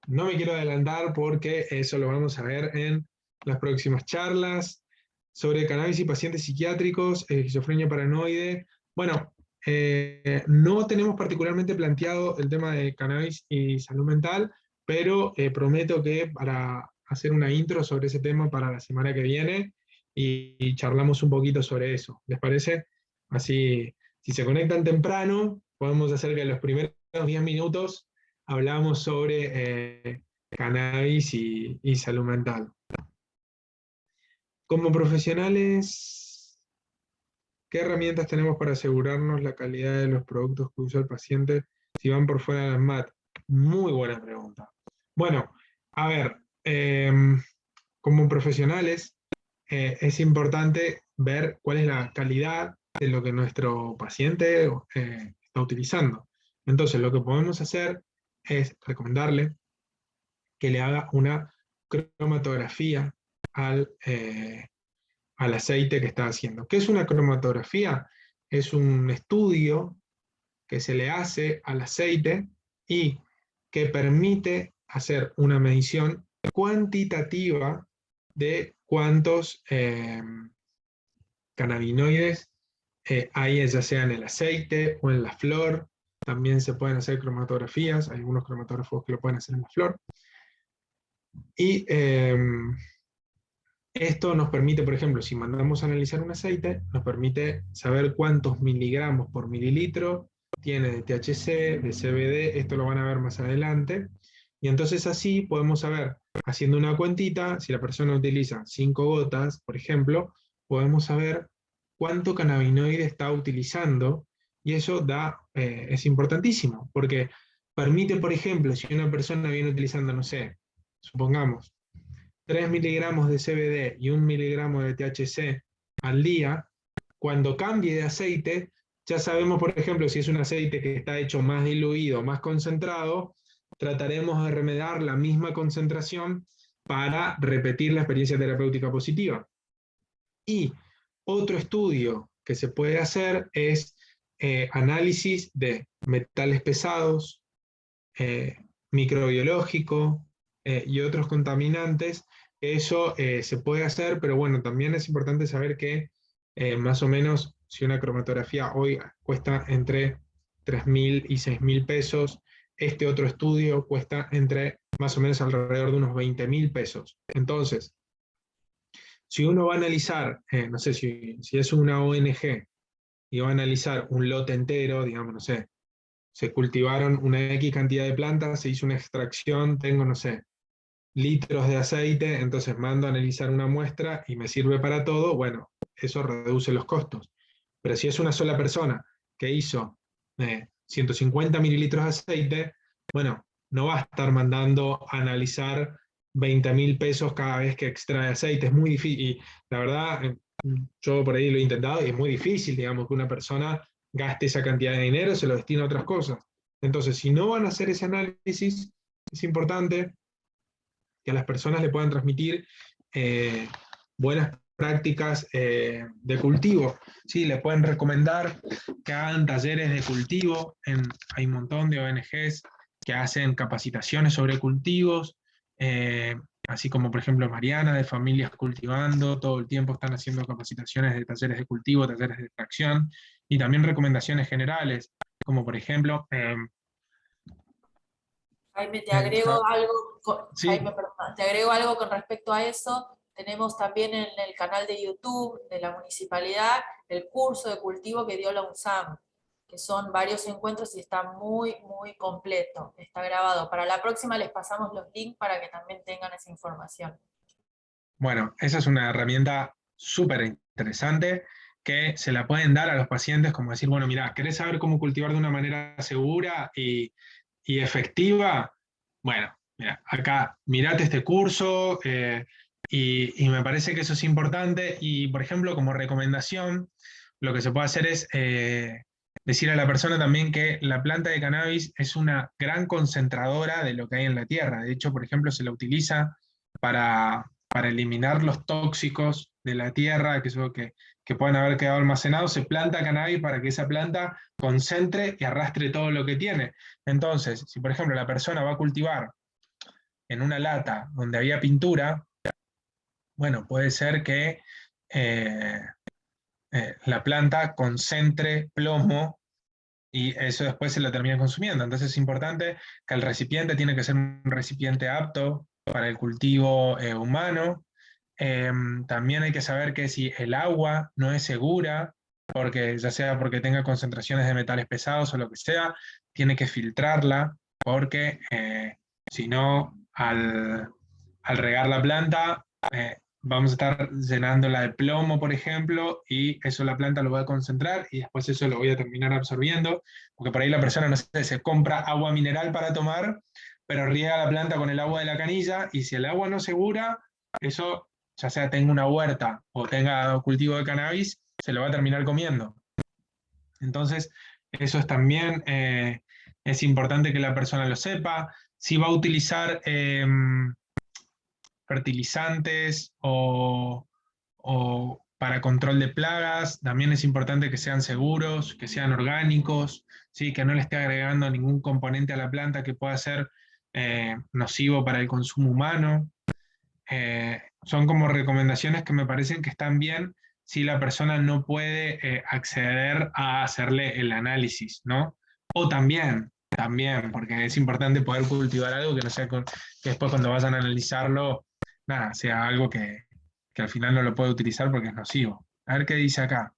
No me quiero adelantar porque eso lo vamos a ver en las próximas charlas sobre cannabis y pacientes psiquiátricos, esquizofrenia paranoide. Bueno, no tenemos particularmente planteado el tema de cannabis y salud mental, pero prometo que para hacer una intro sobre ese tema para la semana que viene y charlamos un poquito sobre eso. ¿Les parece? Así, si se conectan temprano, podemos hacer que en los primeros 10 minutos hablamos sobre cannabis y salud mental. Como profesionales, ¿qué herramientas tenemos para asegurarnos la calidad de los productos que usa el paciente si van por fuera de las MAT? Muy buena pregunta. Bueno, a ver, como profesionales es importante ver cuál es la calidad de lo que nuestro paciente está utilizando. Entonces, lo que podemos hacer es recomendarle que le haga una cromatografía al aceite que está haciendo. ¿Qué es una cromatografía? Es un estudio que se le hace al aceite y que permite hacer una medición cuantitativa de cuántos cannabinoides hay, ya sea en el aceite o en la flor. También se pueden hacer cromatografías, hay algunos cromatógrafos que lo pueden hacer en la flor. Y esto nos permite, por ejemplo, si mandamos a analizar un aceite, nos permite saber cuántos miligramos por mililitro tiene de THC, de CBD, esto lo van a ver más adelante. Y entonces así podemos saber, haciendo una cuentita, si la persona utiliza 5 gotas, por ejemplo, podemos saber cuánto cannabinoide está utilizando, y eso es importantísimo, porque permite, por ejemplo, si una persona viene utilizando, no sé, supongamos, 3 miligramos de CBD y 1 miligramo de THC al día, cuando cambie de aceite, ya sabemos, por ejemplo, si es un aceite que está hecho más diluido, más concentrado, trataremos de remediar la misma concentración para repetir la experiencia terapéutica positiva. Y otro estudio que se puede hacer es análisis de metales pesados, microbiológico, y otros contaminantes. Eso se puede hacer, pero bueno, también es importante saber que más o menos si una cromatografía hoy cuesta entre 3.000 y 6.000 pesos, este otro estudio cuesta entre más o menos alrededor de unos 20.000 pesos. Entonces, si uno va a analizar, no sé, si es una ONG y va a analizar un lote entero, digamos, no sé, se cultivaron una X cantidad de plantas, se hizo una extracción, tengo, no sé, litros de aceite, entonces mando a analizar una muestra y me sirve para todo, bueno, eso reduce los costos. Pero si es una sola persona que hizo 150 mililitros de aceite, bueno, no va a estar mandando a analizar 20.000 pesos cada vez que extrae aceite, es muy difícil. Y la verdad, yo por ahí lo he intentado y es muy difícil, digamos, que una persona gaste esa cantidad de dinero, se lo destina a otras cosas. Entonces, si no van a hacer ese análisis, es importante que a las personas le puedan transmitir buenas prácticas de cultivo. ¿Sí? Le pueden recomendar que hagan talleres de cultivo. Hay un montón de ONGs que hacen capacitaciones sobre cultivos, así como por ejemplo Mariana de Familias Cultivando, todo el tiempo están haciendo capacitaciones de talleres de cultivo, talleres de extracción, y también recomendaciones generales, como por ejemplo... Jaime, te agrego algo, sí, Jaime, perdón, te agrego algo con respecto a eso. Tenemos también en el canal de YouTube de la municipalidad el curso de cultivo que dio la UNSAM, que son varios encuentros y está muy, muy completo. Está grabado. Para la próxima les pasamos los links para que también tengan esa información. bueno, esa es una herramienta súper interesante que se la pueden dar a los pacientes, como decir, bueno, mira, ¿querés saber cómo cultivar de una manera segura y efectiva? Bueno, mira, acá, mirate este curso y me parece que eso es importante. Y, por ejemplo, como recomendación, lo que se puede hacer es decir a la persona también que la planta de cannabis es una gran concentradora de lo que hay en la tierra. De hecho, por ejemplo, se la utiliza para eliminar los tóxicos de la tierra, que pueden haber quedado almacenados, se planta cannabis para que esa planta concentre y arrastre todo lo que tiene. Entonces, si por ejemplo la persona va a cultivar en una lata donde había pintura, bueno, puede ser que eh, la planta concentre plomo y eso después se lo termina consumiendo. Entonces es importante que el recipiente tiene que ser un recipiente apto para el cultivo humano. También hay que saber que si el agua no es segura, porque ya sea porque tenga concentraciones de metales pesados o lo que sea, tiene que filtrarla, porque si no, al regar la planta, vamos a estar llenándola de plomo, por ejemplo, y eso la planta lo va a concentrar y después eso lo voy a terminar absorbiendo, porque por ahí la persona, no sé, se compra agua mineral para tomar, pero riega la planta con el agua de la canilla, y si el agua no es segura, eso, ya sea tenga una huerta o tenga cultivo de cannabis, se lo va a terminar comiendo. Entonces, eso es también, es importante que la persona lo sepa. Si va a utilizar fertilizantes o para control de plagas, también es importante que sean seguros, que sean orgánicos, ¿sí? Que no le esté agregando ningún componente a la planta que pueda ser nocivo para el consumo humano. Son como recomendaciones que me parecen que están bien si la persona no puede acceder a hacerle el análisis, ¿no? O también, porque es importante poder cultivar algo que no sea que después cuando vayan a analizarlo, nada, sea algo que al final no lo puede utilizar porque es nocivo. A ver qué dice acá.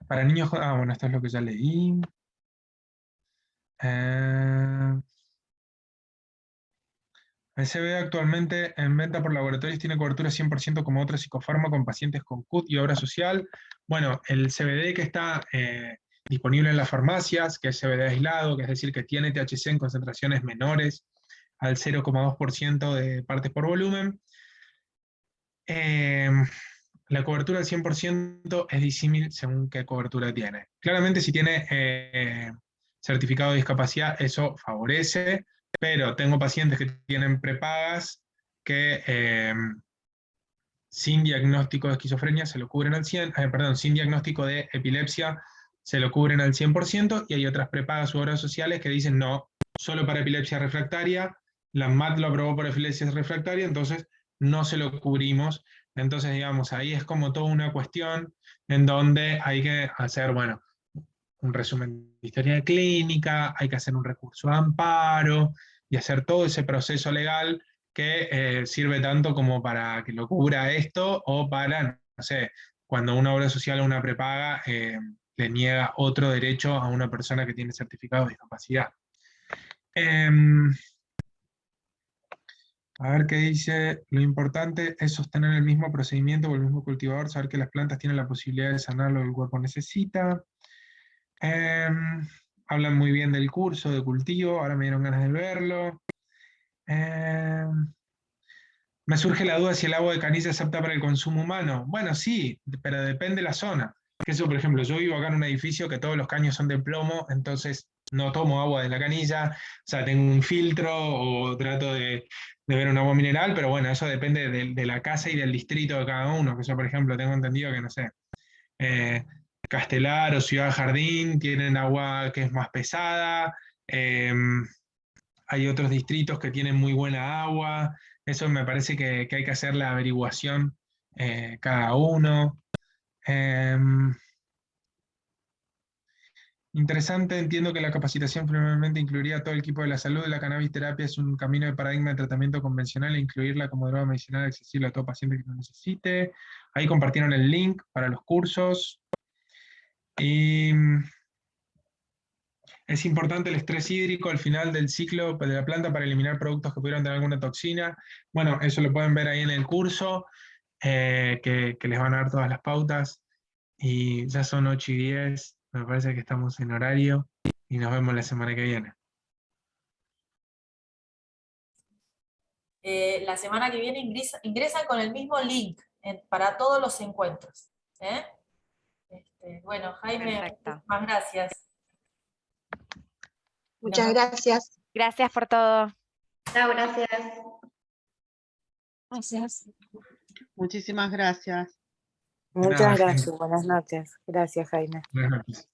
Para niños, bueno, esto es lo que ya leí. Eh, El CBD actualmente en venta por laboratorios tiene cobertura 100% como otro psicofármaco en pacientes con CUT y obra social. Bueno, el CBD que está disponible en las farmacias, que es CBD aislado, que es decir, que tiene THC en concentraciones menores al 0,2% de partes por volumen. La cobertura al 100% es disímil según qué cobertura tiene. Claramente si tiene certificado de discapacidad, eso favorece, pero tengo pacientes que tienen prepagas que sin diagnóstico de esquizofrenia se lo cubren al 100, perdón, sin diagnóstico de epilepsia se lo cubren al 100%, y hay otras prepagas u obras sociales que dicen no, solo para epilepsia refractaria la ANMAT lo aprobó por efilepsia refractaria, entonces no se lo cubrimos. Entonces, digamos, ahí es como toda una cuestión en donde hay que hacer, bueno, un resumen de historia clínica, hay que hacer un recurso de amparo y hacer todo ese proceso legal que sirve tanto como para que lo cubra esto o para, no sé, cuando una obra social o una prepaga le niega otro derecho a una persona que tiene certificado de discapacidad. A ver qué dice, lo importante es sostener el mismo procedimiento o el mismo cultivador, saber que las plantas tienen la posibilidad de sanar lo que el cuerpo necesita. Hablan muy bien del curso de cultivo, ahora me dieron ganas de verlo. Me surge la duda si el agua de canilla es apta para el consumo humano. Bueno, sí, pero depende de la zona. Que eso, por ejemplo, yo vivo acá en un edificio que todos los caños son de plomo, entonces no tomo agua de la canilla, o sea, tengo un filtro o trato de ver un agua mineral, pero bueno, eso depende de la casa y del distrito de cada uno, que yo, por ejemplo, tengo entendido que, no sé, eh, Castelar o Ciudad Jardín tienen agua que es más pesada, hay otros distritos que tienen muy buena agua, eso me parece que hay que hacer la averiguación cada uno. Interesante, entiendo que la capacitación finalmente incluiría a todo el equipo de la salud. La cannabis terapia es un camino de paradigma de tratamiento convencional e incluirla como droga medicinal accesible a todo paciente que lo necesite. Ahí compartieron el link para los cursos. Y es importante el estrés hídrico al final del ciclo de la planta para eliminar productos que pudieran tener alguna toxina. Bueno, eso lo pueden ver ahí en el curso, que les van a dar todas las pautas. Y ya son 8:10, me parece que estamos en horario y nos vemos la semana que viene. La semana que viene ingresan con el mismo link para todos los encuentros. Bueno, Jaime, Perfecto. muchísimas gracias. Muchas gracias. Gracias por todo. Chao, gracias. Gracias. Muchísimas gracias. Nada, Muchas gracias. gente. Buenas noches. Gracias, Jaime. Buenas noches.